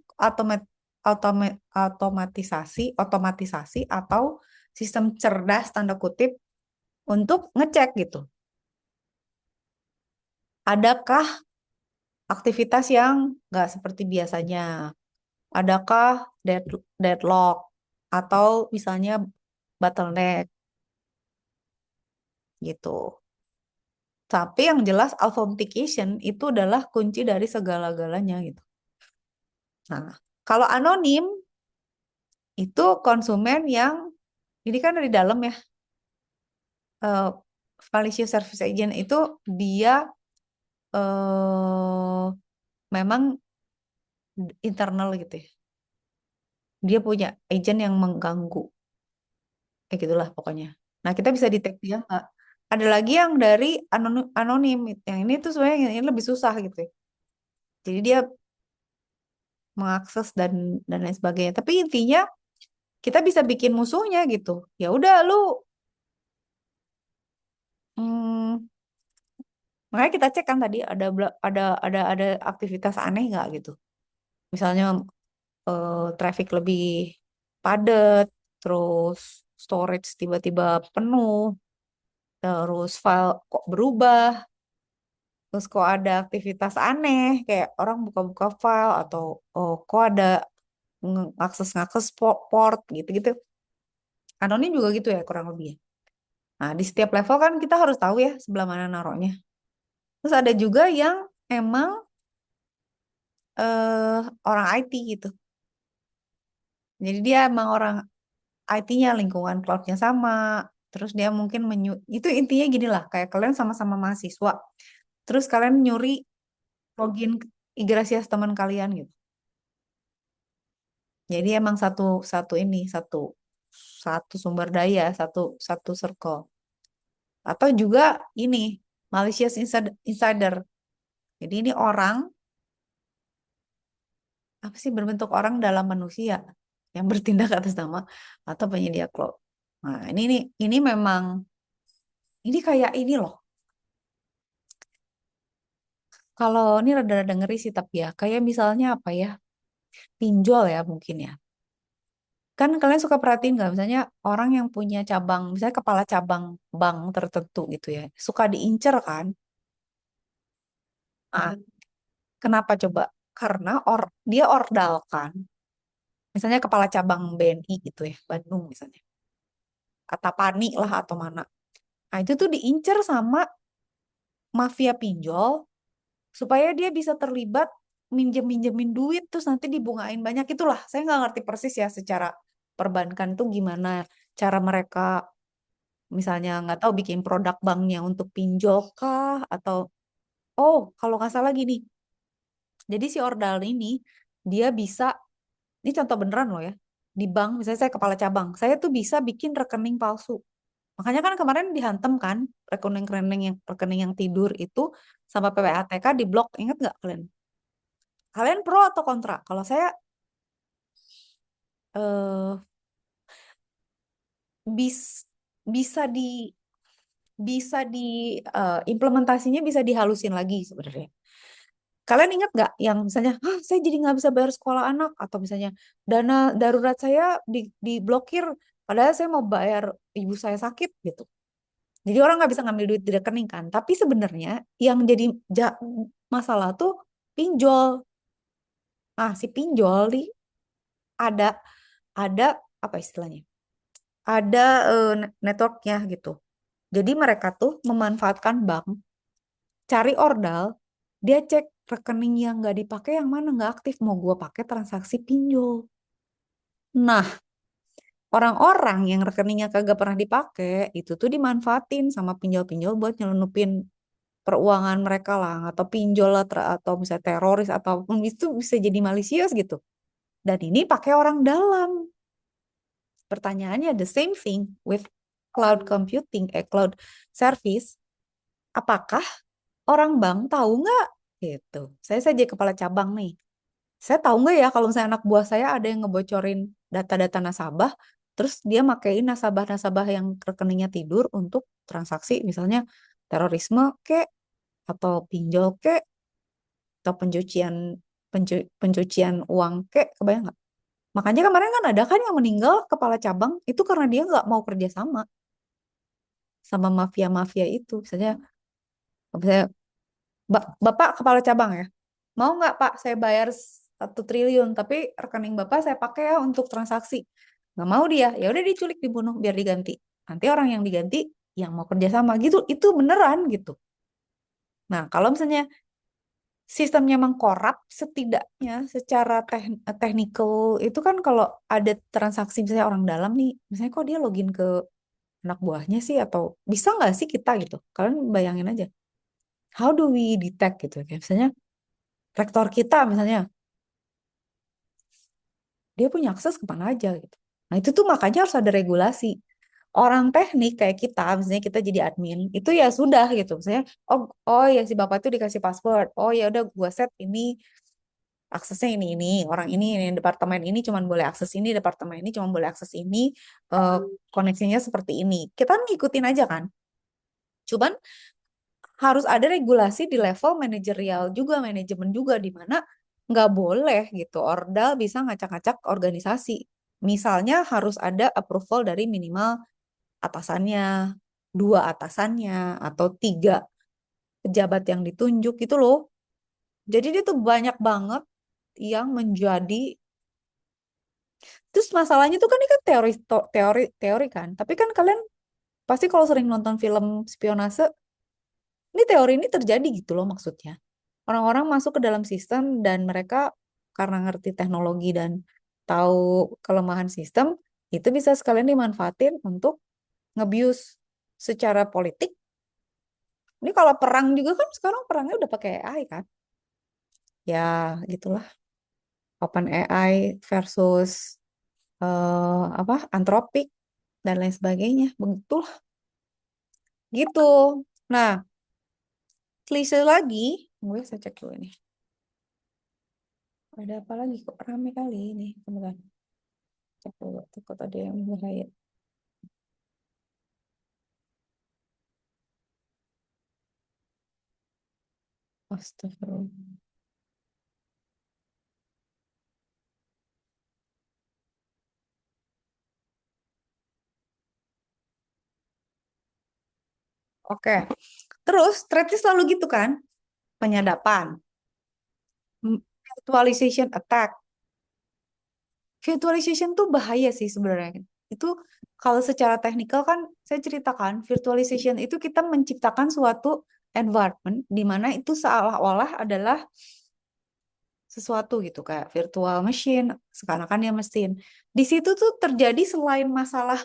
otomatisasi atau sistem cerdas tanda kutip untuk ngecek gitu. Adakah aktivitas yang nggak seperti biasanya? Adakah deadlock atau misalnya bottleneck gitu. Tapi yang jelas authentication itu adalah kunci dari segala-galanya gitu. Nah, kalau anonim itu konsumen yang ini kan dari dalam ya. eh Malicious Service Agent itu dia eh memang internal gitu ya. Dia punya agent yang mengganggu. Kayak gitulah pokoknya. Nah, kita bisa deteksi ya, nggak? Ada lagi yang dari anonim. Yang ini tuh sebenarnya yang ini lebih susah gitu ya. Jadi dia mengakses dan lain sebagainya. Tapi intinya kita bisa bikin musuhnya gitu. Ya udah lu hmm, makanya kita cek kan tadi ada aktivitas aneh nggak gitu. Misalnya traffic lebih padat, terus storage tiba-tiba penuh, terus file kok berubah, terus kok ada aktivitas aneh kayak orang buka-buka file atau oh kok ada ngakses-ngakses port gitu-gitu. Anonim juga gitu ya kurang lebih ya. Nah, di setiap level kan kita harus tahu ya sebelah mana naruhnya. Terus ada juga yang emang orang IT gitu. Jadi dia emang orang IT-nya, lingkungan cloud-nya sama. Terus dia mungkin itu intinya gini lah, kayak kalian sama-sama mahasiswa. Terus kalian nyuri login Igrasias teman kalian gitu. Jadi emang satu satu ini satu satu sumber daya, satu satu circle. Atau juga ini malicious insider. Jadi ini orang apa sih, berbentuk orang dalam manusia yang bertindak atas nama atau penyedia cloud. Nah, ini memang ini kayak ini loh. Kalau ini rada-rada ngeri sih tapi ya, kayak misalnya apa ya? Pinjol ya mungkin ya. Kan kalian suka perhatiin nggak misalnya orang yang punya cabang, misalnya kepala cabang bank tertentu gitu ya, suka diincer kan? Ah, kenapa coba? Karena dia ordal kan. Misalnya kepala cabang BNI gitu ya, Bandung misalnya. Katapani lah atau mana. Nah, itu tuh diincer sama mafia pinjol supaya dia bisa terlibat minjemin duit terus nanti dibungain banyak itulah. Saya nggak ngerti persis ya secara perbankan tuh gimana cara mereka misalnya nggak tahu bikin produk banknya untuk pinjol kah atau oh kalau nggak salah gini. Jadi si Ordal ini dia bisa ini contoh beneran loh ya. Di bank misalnya saya kepala cabang, saya tuh bisa bikin rekening palsu. Makanya kan kemarin dihantam kan rekening yang tidur itu sama PPATK diblok. Ingat nggak kalian? Kalian pro atau kontra? Kalau saya eh bis bisa implementasinya bisa dihalusin lagi sebenarnya. Kalian ingat nggak yang misalnya, saya jadi nggak bisa bayar sekolah anak atau misalnya dana darurat saya diblokir, padahal saya mau bayar ibu saya sakit gitu. Jadi orang nggak bisa ngambil duit di rekening kan. Tapi sebenarnya yang jadi masalah tuh pinjol. Ah, si pinjol nih ada ada apa istilahnya? Ada networknya gitu. Jadi mereka tuh memanfaatkan bank, cari ordal, dia cek rekening yang nggak dipakai yang mana nggak aktif mau gua pakai transaksi pinjol. Nah, orang-orang yang rekeningnya kagak pernah dipakai itu tuh dimanfaatin sama pinjol-pinjol buat nyelundupin peruangan mereka lah atau pinjol lah atau misalnya teroris ataupun itu bisa jadi malisius gitu. Dan ini pakai orang dalam. Pertanyaannya the same thing with cloud computing, cloud service. Apakah orang bank tahu nggak? Gitu. Saya saja kepala cabang nih. Saya tahu nggak ya kalau misalnya anak buah saya ada yang ngebocorin data-data nasabah, terus dia makein nasabah-nasabah yang rekeningnya tidur untuk transaksi misalnya terorisme kek atau pinjol kek atau pencucian uang kek, kebayang nggak? Makanya kemarin kan ada kan yang meninggal kepala cabang itu karena dia nggak mau kerja sama mafia-mafia itu. Misalnya Bapak kepala cabang ya, mau nggak Pak saya bayar 1 triliun, tapi rekening Bapak saya pakai ya untuk transaksi. Nggak mau dia, ya udah diculik dibunuh biar diganti. Nanti orang yang diganti yang mau kerja sama gitu, itu beneran gitu. Nah, kalau misalnya sistemnya emang korup, setidaknya secara technical itu kan kalau ada transaksi misalnya orang dalam nih, misalnya kok dia login ke anak buahnya sih atau bisa nggak sih kita gitu? Kalian bayangin aja, how do we detect gitu? Kayak misalnya rektor kita misalnya dia punya akses kemana aja gitu. Nah itu tuh makanya harus ada regulasi. Orang teknik kayak kita, misalnya kita jadi admin, itu ya sudah gitu. Misalnya, oh ya si bapak tuh dikasih password. Oh ya udah gua set ini aksesnya ini ini departemen ini cuma boleh akses ini, departemen ini cuma boleh akses ini, eh, koneksinya seperti ini. Kita ngikutin aja kan. Cuman harus ada regulasi di level manajerial juga, manajemen juga di mana nggak boleh gitu. Ordal bisa ngacak-ngacak organisasi. Misalnya harus ada approval dari minimal atasannya, 2 atasannya, atau 3 pejabat yang ditunjuk itu loh. Jadi dia tuh banyak banget yang menjadi. Terus masalahnya tuh kan ini kan teori kan. Tapi kan kalian pasti kalau sering nonton film spionase, ini teori ini terjadi gitu loh maksudnya. Orang-orang masuk ke dalam sistem dan mereka karena ngerti teknologi dan tahu kelemahan sistem, itu bisa sekalian dimanfaatin untuk ngebius secara politik. Ini kalau perang juga kan sekarang perangnya udah pakai AI kan? Ya, gitulah. Open AI versus apa Anthropic dan lain sebagainya. Begitulah gitu. Nah, klise lagi, gue saya cek dulu nih. Ada apa lagi kok rame kali ini, teman-teman. Cek dulu, takut ada yang bahaya. Astagfirullah. Oke, terus threat selalu gitu kan? Penyadapan, virtualization attack. Virtualization tuh bahaya sih sebenarnya. Itu kalau secara teknikal kan saya ceritakan, virtualization itu kita menciptakan suatu environment di mana itu seolah-olah adalah sesuatu gitu kayak virtual machine, sekarang kan dia mesin. Di situ tuh terjadi selain masalah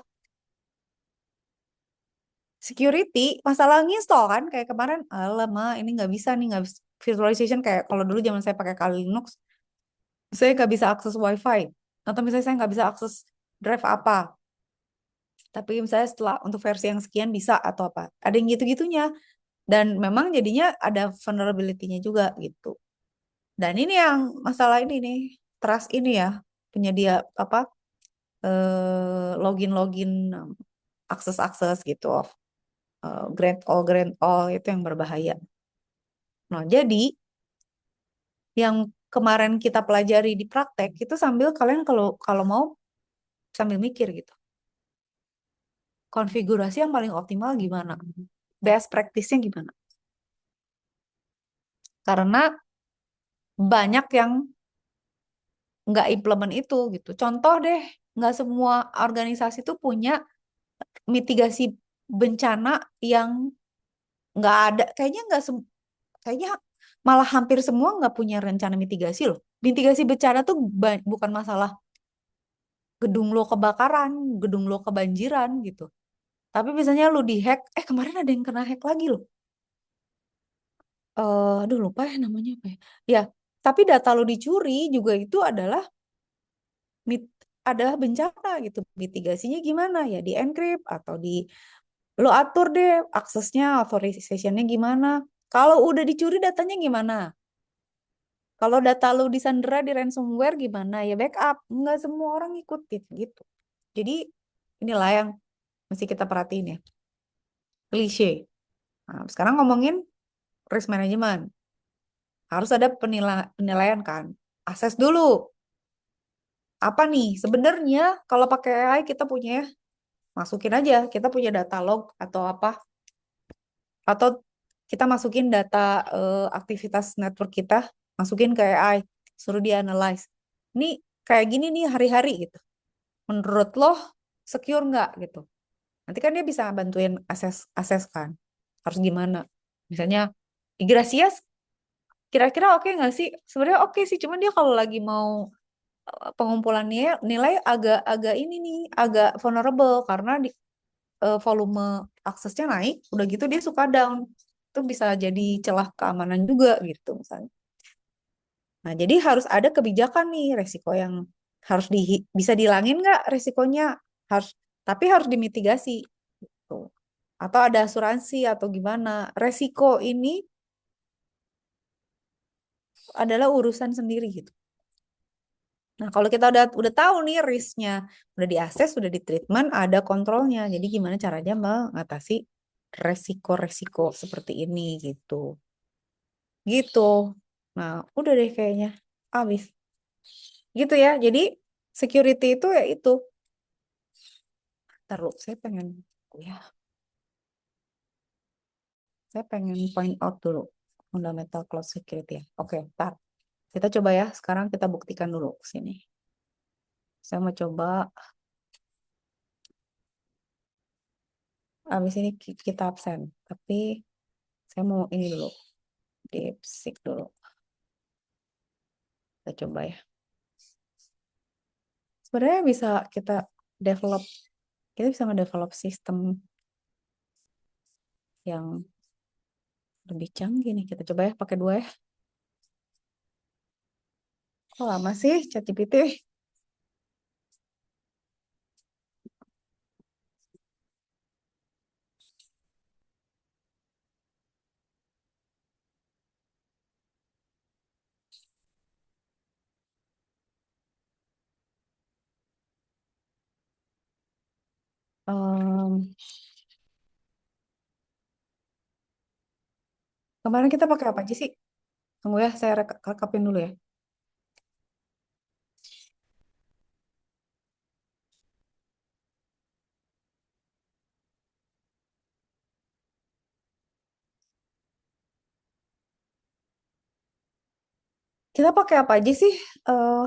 security, masalah nginstall kan kayak kemarin, lama ini nggak bisa nih nggak bisa virtualization kayak kalau dulu zaman saya pakai Kali Linux, saya nggak bisa akses WiFi atau misalnya saya nggak bisa akses drive apa. Tapi misalnya setelah untuk versi yang sekian bisa atau apa. Ada yang gitu-gitunya. Dan memang jadinya ada vulnerability-nya juga gitu. Dan ini yang masalah ini nih, trust ini ya, penyedia apa login-login akses-akses gitu, grant all itu yang berbahaya. Nah, jadi yang kemarin kita pelajari di praktek itu sambil kalian kalau kalau mau sambil mikir gitu. Konfigurasi yang paling optimal gimana? Best practice-nya gimana? Karena banyak yang nggak implement itu gitu. Contoh deh, nggak semua organisasi tuh punya mitigasi bencana yang nggak ada. Kayaknya nggak kayaknya malah hampir semua nggak punya rencana mitigasi loh. Mitigasi bencana tuh bukan masalah gedung lo kebakaran, gedung lo kebanjiran gitu. Tapi misalnya lo dihack, kemarin ada yang kena hack lagi loh. Aduh lupa ya namanya apa ya. Ya, tapi data lo dicuri juga itu adalah mit- ada bencana gitu. Mitigasinya gimana ya? Di encrypt atau di lo atur deh aksesnya, authorizationnya gimana. Kalau udah dicuri datanya gimana? Kalau data lo disandera di ransomware gimana? Ya backup. Nggak semua orang ikut gitu. Jadi inilah yang mesti kita perhatiin ya. Klise. Nah, sekarang ngomongin risk management. Harus ada penilaian kan. Akses dulu. Apa nih? Sebenarnya kalau pakai AI kita punya ya, masukin aja. Kita punya data log atau apa. Atau kita masukin data aktivitas network kita, masukin ke AI, suruh dia analyze. Ini kayak gini nih hari-hari gitu. Menurut lo secure nggak gitu? Nanti kan dia bisa bantuin akses kan. Harus gimana? Misalnya Igracias kira-kira oke nggak sih? Sebenarnya oke sih, cuman dia kalau lagi mau pengumpulan nilai agak-agak ini nih, agak vulnerable karena volume aksesnya naik, udah gitu dia suka down. Itu bisa jadi celah keamanan juga gitu misalnya. Nah, jadi harus ada kebijakan nih resiko yang harus bisa dihilangin nggak resikonya harus tapi harus dimitigasi gitu. Atau ada asuransi atau gimana. Resiko ini adalah urusan sendiri gitu. Nah, kalau kita udah tahu nih risknya, udah diakses, udah di treatment, ada kontrolnya. Jadi gimana caranya mengatasi resiko-resiko seperti ini gitu. Gitu. Nah, udah deh kayaknya. Habis. Gitu ya. Jadi security itu ya itu. Ntar lu, saya pengen point out dulu fundamental cloud security ya. Oke, ntar. Kita coba ya. Sekarang kita buktikan dulu sini. Saya mau coba. Habis ini kita absen. Tapi saya mau ini dulu. DeepSeek dulu. Kita coba ya. Sebenarnya bisa develop, kita bisa ngedevelop sistem yang lebih canggih nih. Kita coba ya pakai dua ya. Kok lama sih ChatGPT? Em, Kemarin kita pakai apa aja sih? Tunggu ya, saya rekapin dulu ya. Kita pakai apa aja sih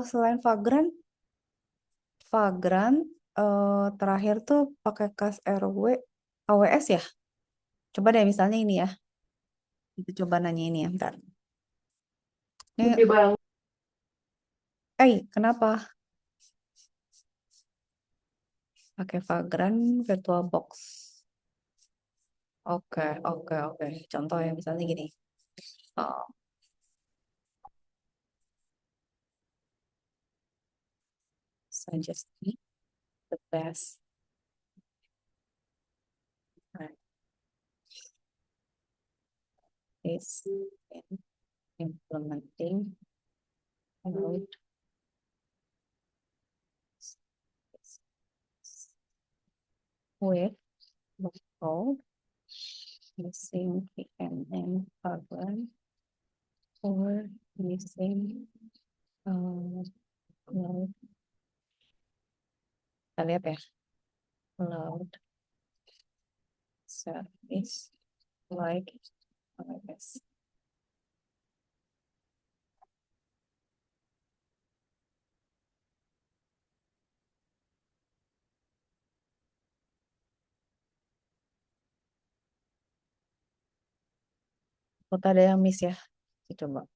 selain Vagrant? Vagrant terakhir tuh pakai kas RW, AWS ya. Coba deh misalnya ini ya. Kita coba nanya ini ya, bentar. Ini, Gede banget. kenapa? Pakai Vagrant VirtualBox. Oke, oke, oke. Contoh ya misalnya gini. Oh, suggest me the best practice in implementing Android with local using PNN Vagrant or using cloud. Kita lihat ya, cloud service like AWS. Kok ada yang miss ya? Kita coba.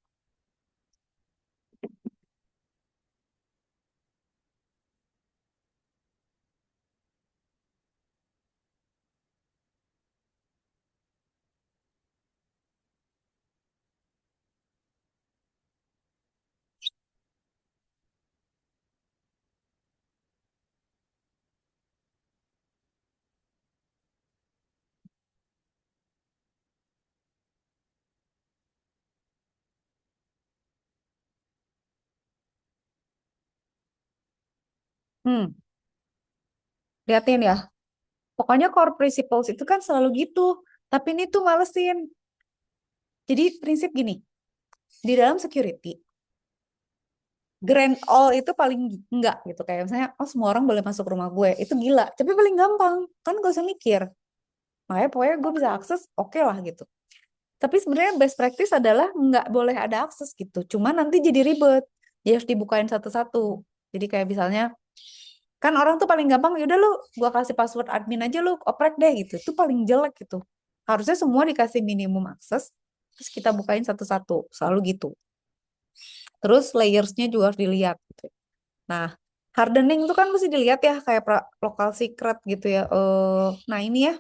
Hmm, liatin ya. Pokoknya core principles itu kan selalu gitu. Tapi ini tuh malesin. Jadi prinsip gini, di dalam security, grand all itu paling enggak gitu. Kayak misalnya, oh semua orang boleh masuk rumah gue. Itu gila. Tapi paling gampang. Kan gak usah mikir. Makanya pokoknya gue bisa akses, oke lah gitu. Tapi sebenarnya best practice adalah nggak boleh ada akses gitu. Cuma nanti jadi ribet. Jadi harus dibukain satu-satu. Jadi kayak misalnya, kan orang tuh paling gampang, yaudah lu gua kasih password admin aja lu oprek deh gitu. Itu paling jelek gitu. Harusnya semua dikasih minimum akses, terus kita bukain satu-satu. Selalu gitu. Terus layersnya juga harus dilihat gitu. Nah, hardening itu kan mesti dilihat ya kayak local secret gitu ya. Nah ini ya,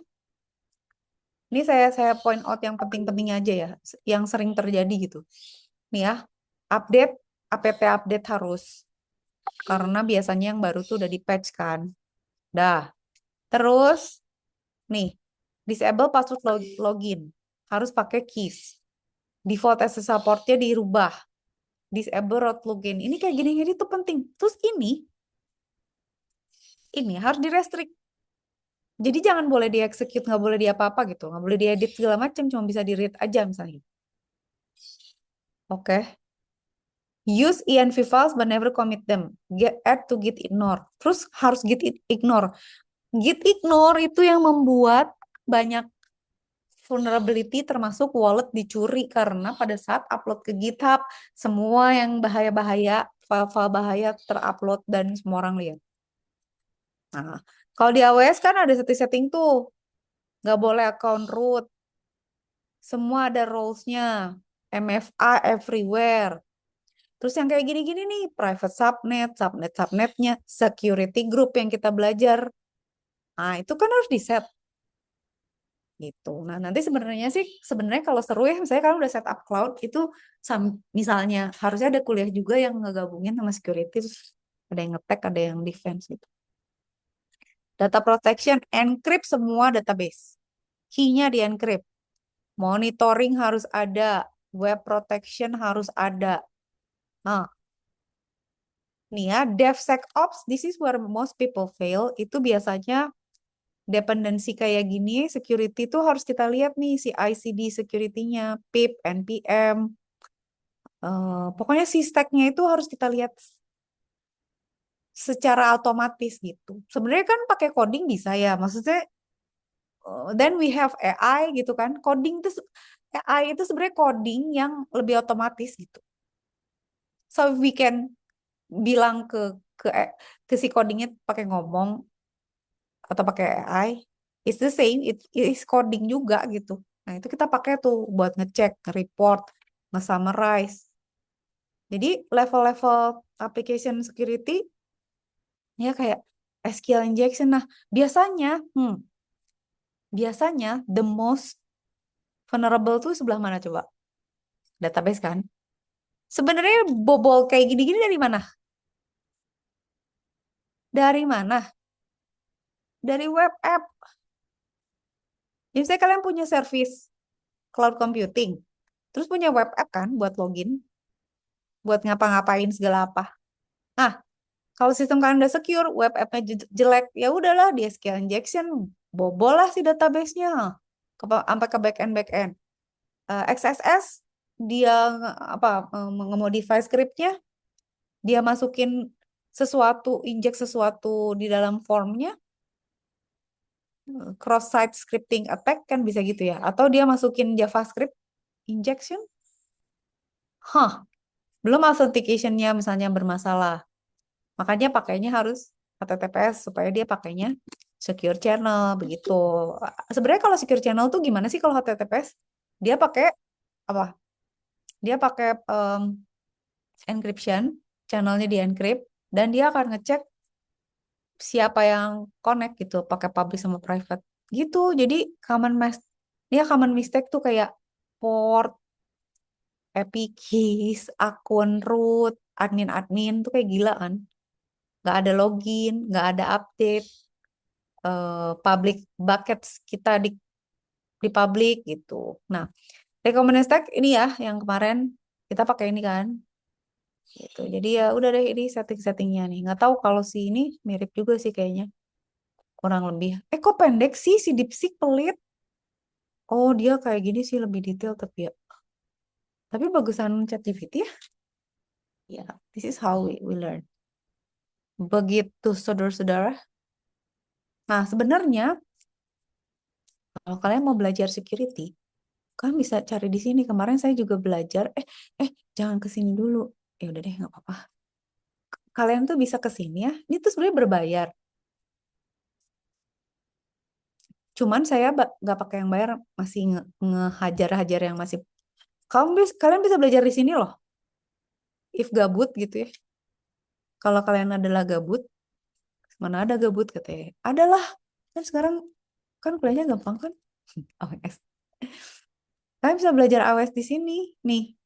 ini saya point out yang penting-penting aja ya, yang sering terjadi gitu. Nih ya, update, app update harus. Karena biasanya yang baru tuh udah di patch kan. Dah. Terus, nih, disable password login. Harus pakai keys. Default access supportnya dirubah. Disable root login. Ini kayak gini-gini tuh penting. Terus ini harus direstrict. Jadi jangan boleh di-execute, nggak boleh di apa-apa gitu. Nggak boleh diedit segala macam, cuma bisa di-read aja misalnya. Oke. Use env files but never commit them. Add to git ignore. Terus harus git ignore. Git ignore itu yang membuat banyak vulnerability termasuk wallet dicuri karena pada saat upload ke GitHub semua yang bahaya-bahaya, file-file bahaya terupload dan semua orang lihat. Nah, kalau di AWS kan ada setting-setting tuh, nggak boleh account root, semua ada roles-nya, MFA everywhere. Terus yang kayak gini-gini nih, private subnet, subnetnya, security group yang kita belajar. Nah, itu kan harus di-set gitu. Nah, nanti sebenarnya kalau seru ya, misalnya kalau udah setup cloud itu misalnya harusnya ada kuliah juga yang ngegabungin sama security, terus ada yang ngetek, ada yang defense gitu. Data protection, encrypt semua database. Key-nya di-encrypt. Monitoring harus ada, web protection harus ada. Nah, nih ya, DevSecOps, this is where most people fail. Itu biasanya dependensi kayak gini, security itu harus kita lihat nih, si ICD security-nya, PIP, NPM, pokoknya si stack-nya itu harus kita lihat secara otomatis gitu. Sebenarnya kan pakai coding bisa ya, maksudnya then we have AI gitu kan. Coding itu AI itu sebenarnya coding yang lebih otomatis gitu. So we can bilang ke ke si codingnya pakai ngomong atau pakai AI, it's the same, it is coding juga gitu. Nah, itu kita pakai tuh buat ngecek, nge-report, nge-summarize. Jadi level-level application security ya kayak SQL injection. Nah, biasanya biasanya the most vulnerable tuh sebelah mana coba? Database kan? Sebenarnya bobol kayak gini-gini dari mana? Dari mana? Dari web app. Jadi misalnya kalian punya service cloud computing, terus punya web app kan buat login, buat ngapa-ngapain segala apa. Nah, kalau sistem kalian udah secure, web app-nya jelek, ya udahlah di SQL injection, bobol lah si database-nya sampai ke back-end. XSS dia apa nge-modify script-nya, dia masukin sesuatu, inject sesuatu di dalam formnya, cross-site scripting attack kan bisa gitu ya. Atau dia masukin JavaScript injection, belum authentication-nya misalnya bermasalah. Makanya pakainya harus HTTPS supaya dia pakainya secure channel begitu. Sebenarnya kalau secure channel tuh gimana sih kalau HTTPS? Dia pakai apa? Dia pakai encryption, channelnya di encrypt dan dia akan ngecek siapa yang connect gitu, pakai public sama private gitu. Jadi common mistake tuh kayak port, API keys, akun root, admin tuh kayak gila kan. Nggak ada login, nggak ada update, public buckets kita di public gitu. Nah, recommended stack ini ya yang kemarin kita pakai ini kan. Gitu. Jadi ya udah deh ini setting-settingnya nih. Nggak tahu kalau si ini mirip juga sih kayaknya. Kurang lebih. Kok pendek sih si DeepSeek pelit? Oh dia kayak gini sih lebih detail tapi ya. Tapi bagusan ChatGPT ya. Ya, this is how we learn. Begitu saudara-saudara. Nah sebenarnya kalau kalian mau belajar security, kalian bisa cari di sini. Kemarin saya juga belajar. Jangan ke sini dulu. Ya udah deh, nggak apa-apa. Kalian tuh bisa ke sini ya. Ini tuh sebenarnya berbayar. Cuman saya nggak pakai yang bayar, masih ngehajar-hajar yang masih. Kalian bisa belajar di sini loh. If gabut gitu ya. Kalau kalian adalah gabut, mana ada gabut katanya. Adalah. Kan sekarang kan kuliahnya gampang kan? AWS. Kalian bisa belajar AWS di sini. Nih,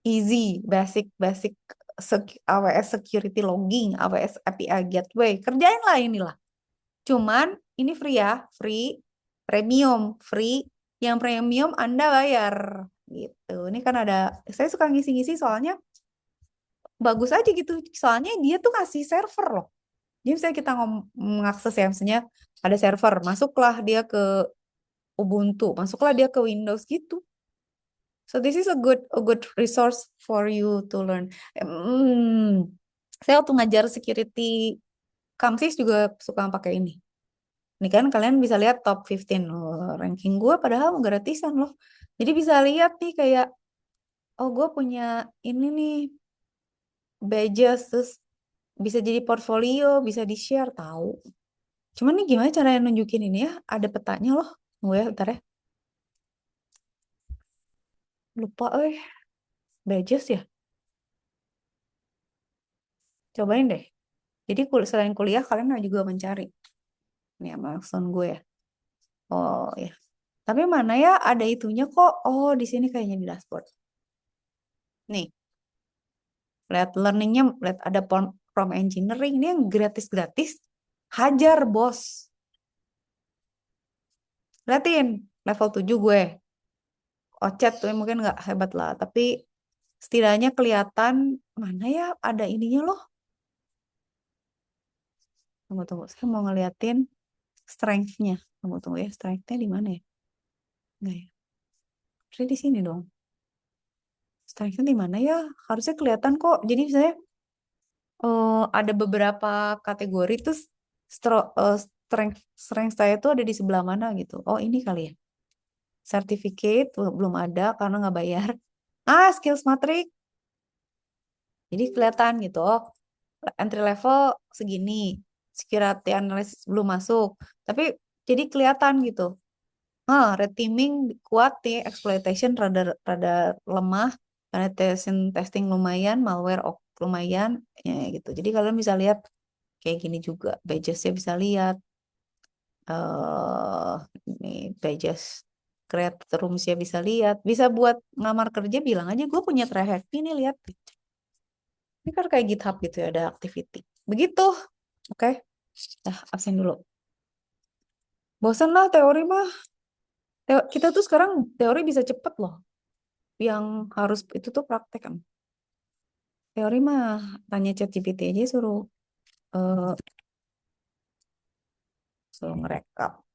easy, basic AWS security logging, AWS API gateway. Kerjain lah inilah. Cuman ini free ya, free, premium, free. Yang premium Anda bayar gitu. Ini kan ada, saya suka ngisi-ngisi soalnya bagus aja gitu. Soalnya dia tuh ngasih server loh. Jadi misalnya kita mengakses ya, misalnya ada server, masuklah dia ke Ubuntu, masuklah dia ke Windows gitu. So this is a good resource for you to learn. Saya waktu ngajar security Kamsis juga suka pakai ini. Ini kan kalian bisa lihat top 15 ranking gue padahal gratisan loh. Jadi bisa lihat nih kayak oh gue punya ini nih badges terus bisa jadi portfolio, bisa di-share tahu. Cuman nih gimana caranya nunjukin ini ya? Ada petanya loh. Tunggu ya, bentar ya. Lupa Badges ya? Cobain deh. Jadi selain kuliah kalian juga mencari. Ini ya maksud gue ya. Oh ya. Tapi mana ya ada itunya kok. Oh di sini kayaknya di dashboard. Nih, lihat learningnya, lihat ada prompt engineering. Ini yang gratis-gratis. Hajar bos. Liatin level 7 gue. Ocet tuh mungkin nggak hebat lah. Tapi setidaknya kelihatan mana ya ada ininya loh. Tunggu, tunggu. Saya mau ngeliatin strength-nya. Tunggu, tunggu ya. Strength-nya di mana ya? Nggak ya. Harusnya di sini dong. Strength-nya di mana ya? Harusnya kelihatan kok. Jadi saya ada beberapa kategori terus strength strength saya itu ada di sebelah mana gitu. Oh, ini kali ya. Certificate belum ada karena nggak bayar. Ah, skills matrix. Jadi kelihatan gitu. Oh, entry level segini. Security analysis belum masuk. Tapi jadi kelihatan gitu. Red teaming kuat nih, exploitation rada rada lemah, penetration testing lumayan, malware lumayan, ya gitu. Jadi kalian bisa lihat kayak gini juga, badges-nya bisa lihat, eh ini badges create rooms-nya bisa lihat, bisa buat ngamar kerja bilang aja gue punya track ini lihat. Ini kan kayak GitHub gitu ya, ada activity. Begitu, oke? Nah, absen dulu. Bosan lah teori mah. Kita tuh sekarang teori bisa cepet loh. Yang harus itu tuh praktek kan. Teori mah tanya ChatGPT aja eh, suruh ngerekap.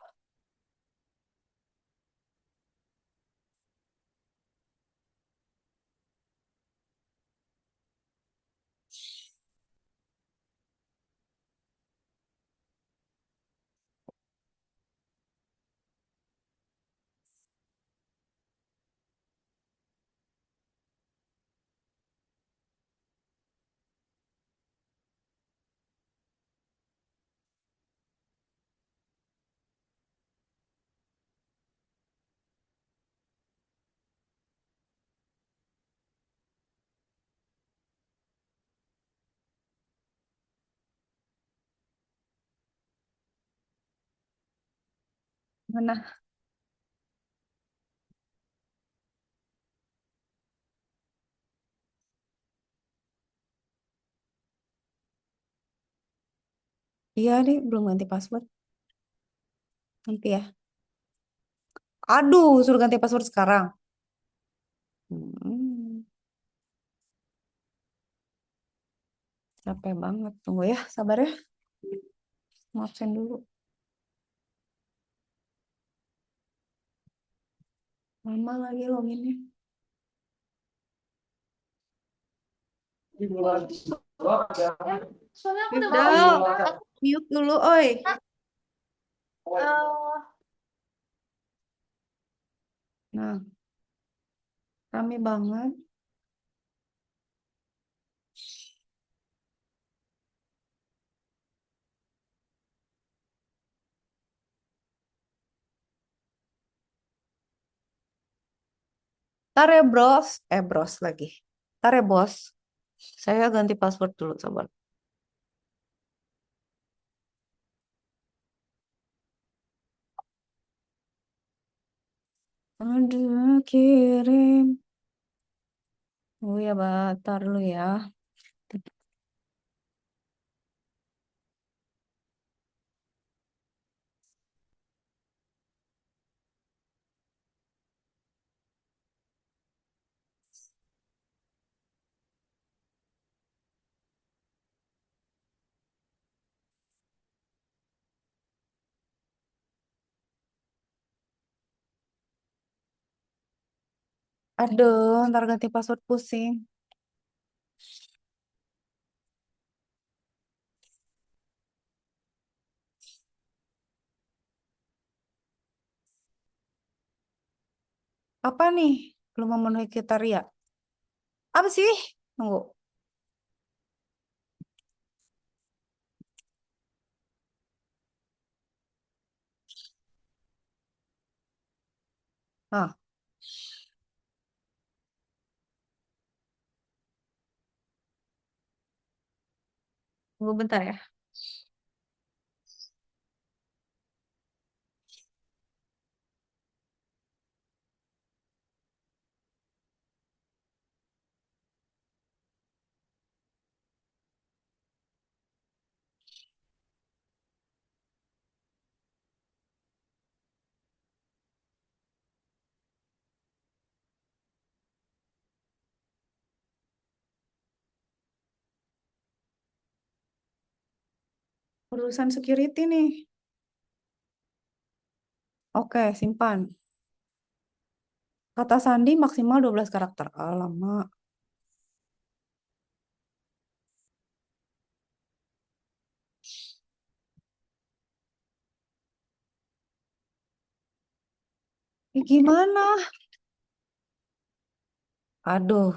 Mana? Iya nih belum ganti password. Nanti ya. Aduh, suruh ganti password sekarang. Hmm, capek banget. Tunggu ya, sabar ya. Mau absen dulu. Lama lagi loginnya. Soalnya aku udah mau mute dulu, oi. Nah, rame banget. Ntar ya, bros. Bros lagi. Ntar ya, bos. Saya ganti password dulu, sabar. Aduh, kirim. Oh ya, bentar dulu ya. Aduh, ntar ganti password pusing. Apa nih? Belum memenuhi kriteria. Apa sih? Tunggu. Ah, Tunggu bentar ya. Urusan security nih. Oke, simpan. Kata sandi maksimal 12 karakter. Alamak. Gimana? Aduh,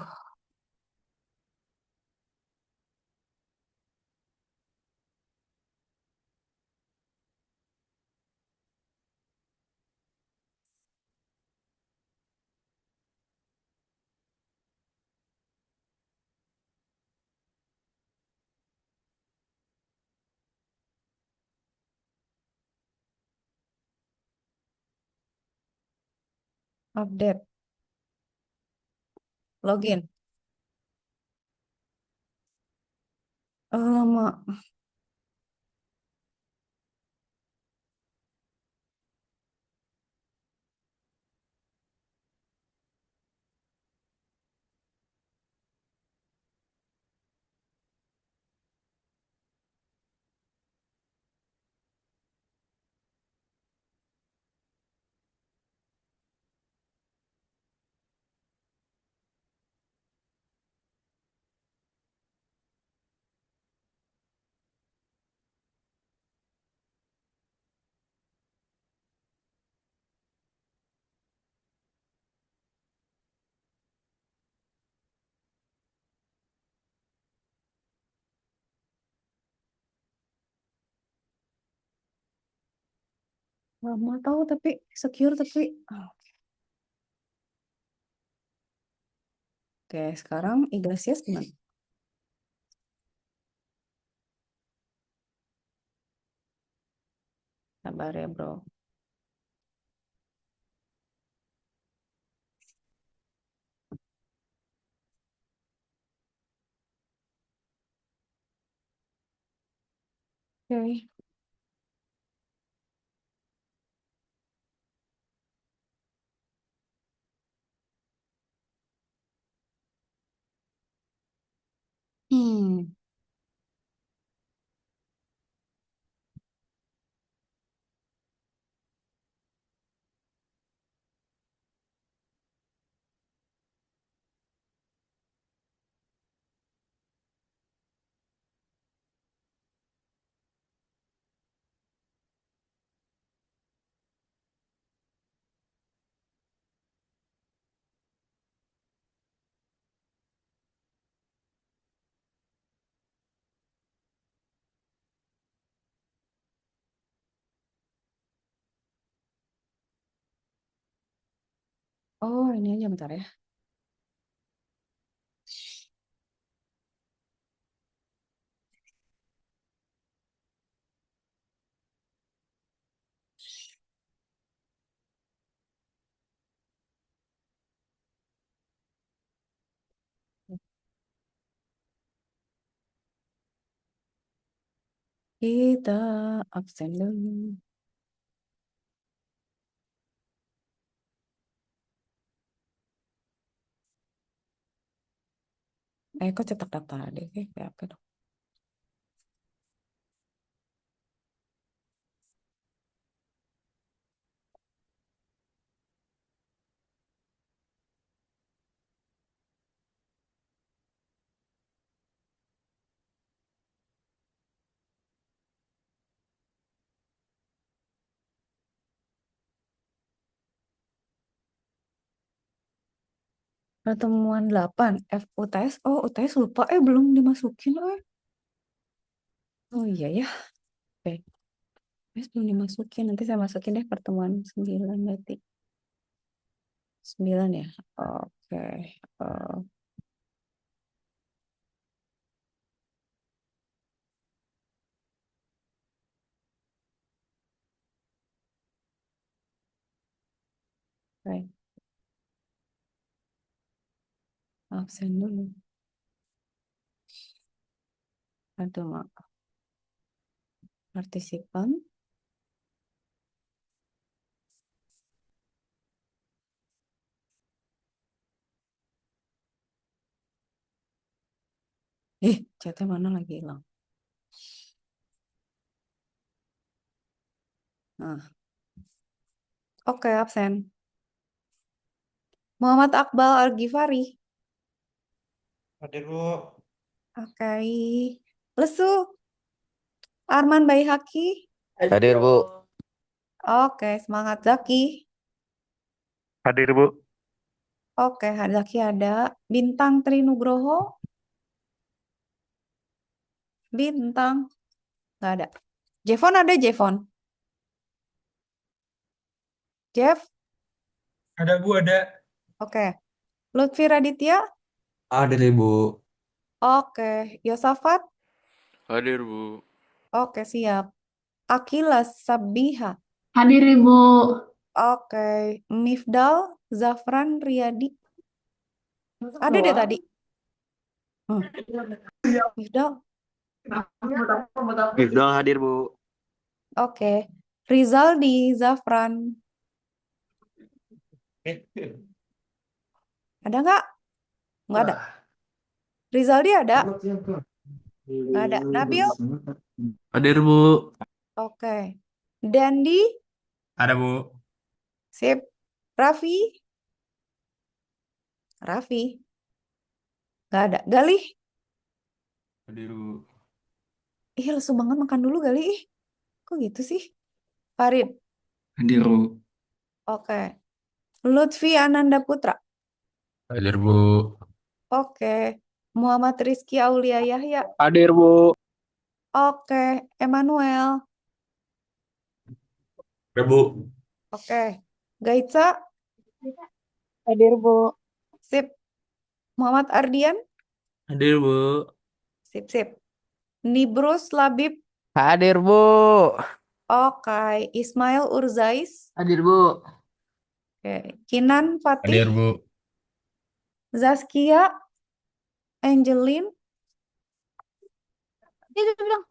update. Login. Alamak. Lama tahu tapi secure tapi. Oke, sekarang Iglesias gimana? Sabar ya, bro. Oke. Hmm. Oh, ini aja bentar ya. Kita absen dulu. Kok cetak data deh? Kayak apa dong? Pertemuan 8 FUTS. Oh, UTS lupa. Belum dimasukin. Oh iya ya. Oke. UTS belum dimasukin. Nanti saya masukin deh pertemuan 9 berarti. 9 ya. Oke. Eh, Oke, absen dulu. Aduh, Mak. Partisipan. Chatnya mana lagi hilang? Nah, oke, absen. Muhammad Akbal Al-Ghifari. Hadir, Bu. Oke. Lesu. Arman Baihaki. Hadir, Bu. Oke, semangat Zaki. Hadir, Bu. Oke, Zaki ada. Bintang Trinugroho. Bintang. Nggak ada. Jevon ada, Jevon. Jeff. Ada, Bu, ada. Oke. Lutfi Raditya. Hadir, Ibu. Oke. Yosafat. Hadir, Bu. Oke, siap. Akilas Sabiha. Hadir Ibu. Oke. Mifdal Zafran Riyadi. Ada deh tadi. Mifdal. Ifdal hadir, Bu. Oke. Rizaldi Zafran. Ada nggak? Nggak ada. Rizaldi ada? Nggak ada. Nabil? Hadir, Bu. Oke. Dandi? Ada, Bu. Sip. Raffi? Raffi? Nggak ada. Galih? Hadir, Bu. Ih, lesu banget makan dulu Galih. Ih, kok gitu sih? Farid? Hadir, Bu. Oke. Lutfi Ananda Putra? Hadir, Bu. Oke. Muhammad Rizky Aulia Yahya? Hadir, Bu. Oke. Emmanuel? Ada, Bu. Oke. Gaitsa? Hadir Bu. Sip. Muhammad Ardian? Hadir, Bu. Sip, sip. Nibrus Labib? Hadir, Bu. Oke. Ismail Urzais? Hadir, Bu. Oke. Kinan Hadir, Fatih? Bu. Zaskia? Angelin? Dia bilang,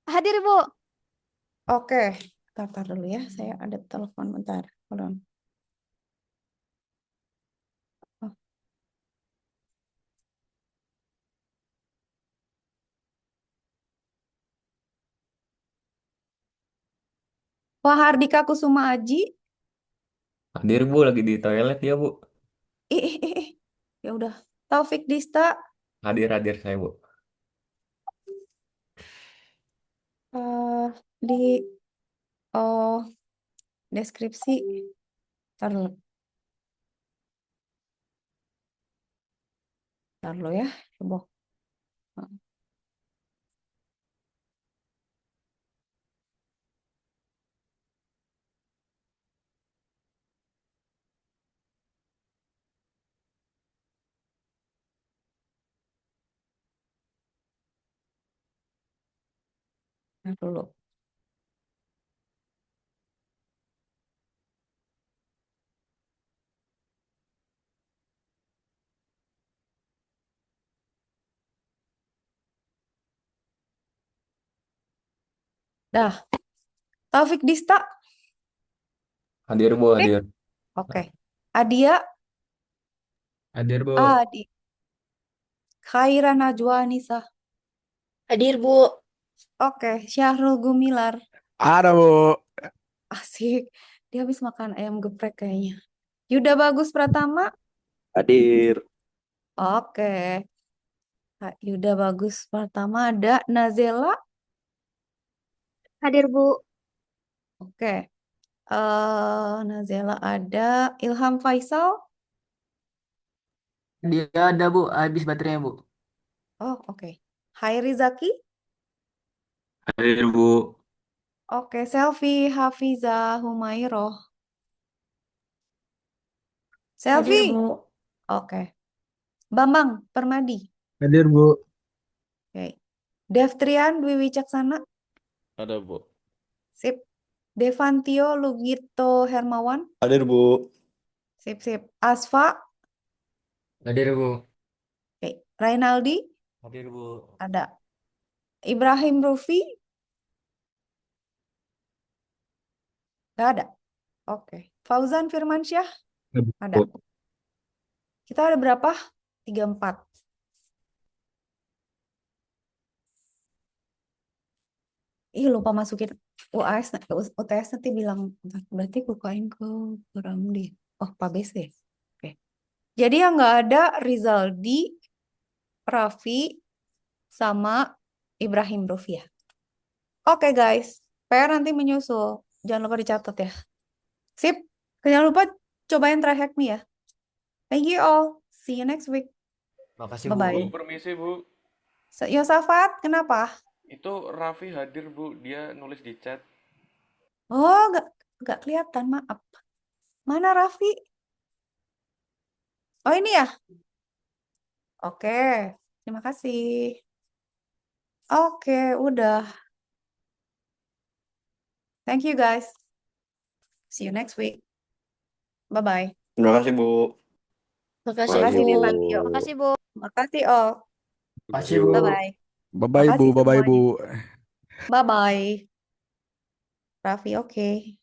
hadir Bu. Oke. Tar dulu ya. Saya ada telepon bentar. Hold on. Oh. Wah, Hardika Kusuma Aji? Hadir, Bu. Lagi di toilet ya, Bu. Ih. Ya udah. Taufik Dista? Hadir saya, Bu. eh di oh deskripsi. Tar dulu. Tar dulu ya. Coba. Tar dulu. Dah. Taufik Dista? Hadir, Bu. Sip. Hadir. Oke. Adia? Hadir, Bu. Adi. Khaira Najwa Anissa. Hadir Bu. Oke. Syahrul Gumilar. Ada, Bu. Asik. Dia habis makan ayam geprek kayaknya. Yuda Bagus Pratama? Hadir. Oke. Kak Yuda Bagus Pratama ada Nazela? Hadir Bu. Oke. Nazela ada Ilham Faisal? Dia ada, Bu. Habis baterainya, Bu. Oh, oke. Hairi Zaki? Hadir, Bu. Oke, Selfie Hafiza Humairoh. Hadir Selfie? Bu. Oke. Bambang Permadi. Hadir, Bu. Oke. Devtrian Dwi Wicaksana. Ada, Bu. Sip. Devantio Lugito Hermawan. Hadir, Bu. Sip, sip. Asfa, Hadir, Bu. oke. Rainaldi, Hadir, Bu. ada. Ibrahim Rufi, nggak ada. Oke. Fauzan Firmansyah, ada. Kita ada berapa? 34. Ih, lupa masukin UAS, UTS nanti bilang, bentar, berarti bukain ke Ramdi. Oh, Pak BC. Oke. Jadi yang nggak ada Rizaldi, Raffi, sama Ibrahim Rufiah. Oke guys, PR nanti menyusul. Jangan lupa dicatat ya. Sip. Jangan lupa cobain try hack me ya. Thank you all. See you next week. Makasih, Bu. Bye-bye. Bu, permisi Bu. Yosafat, kenapa? Itu Raffi hadir Bu, dia nulis di chat. Oh, nggak kelihatan, maaf. Mana Raffi? Oh, ini ya? Oke, terima kasih. Oke, udah. Thank you guys. See you next week. Bye-bye. Terima kasih, Bu. Makasih, Makasih, Bu. Devantio. Makasih, Bu. Makasih all. Makasih, Bu. Bye-bye. Bye-bye, Bu. Makasih Bye-bye, Bu. semuanya. Bye-bye. Raffi, oke.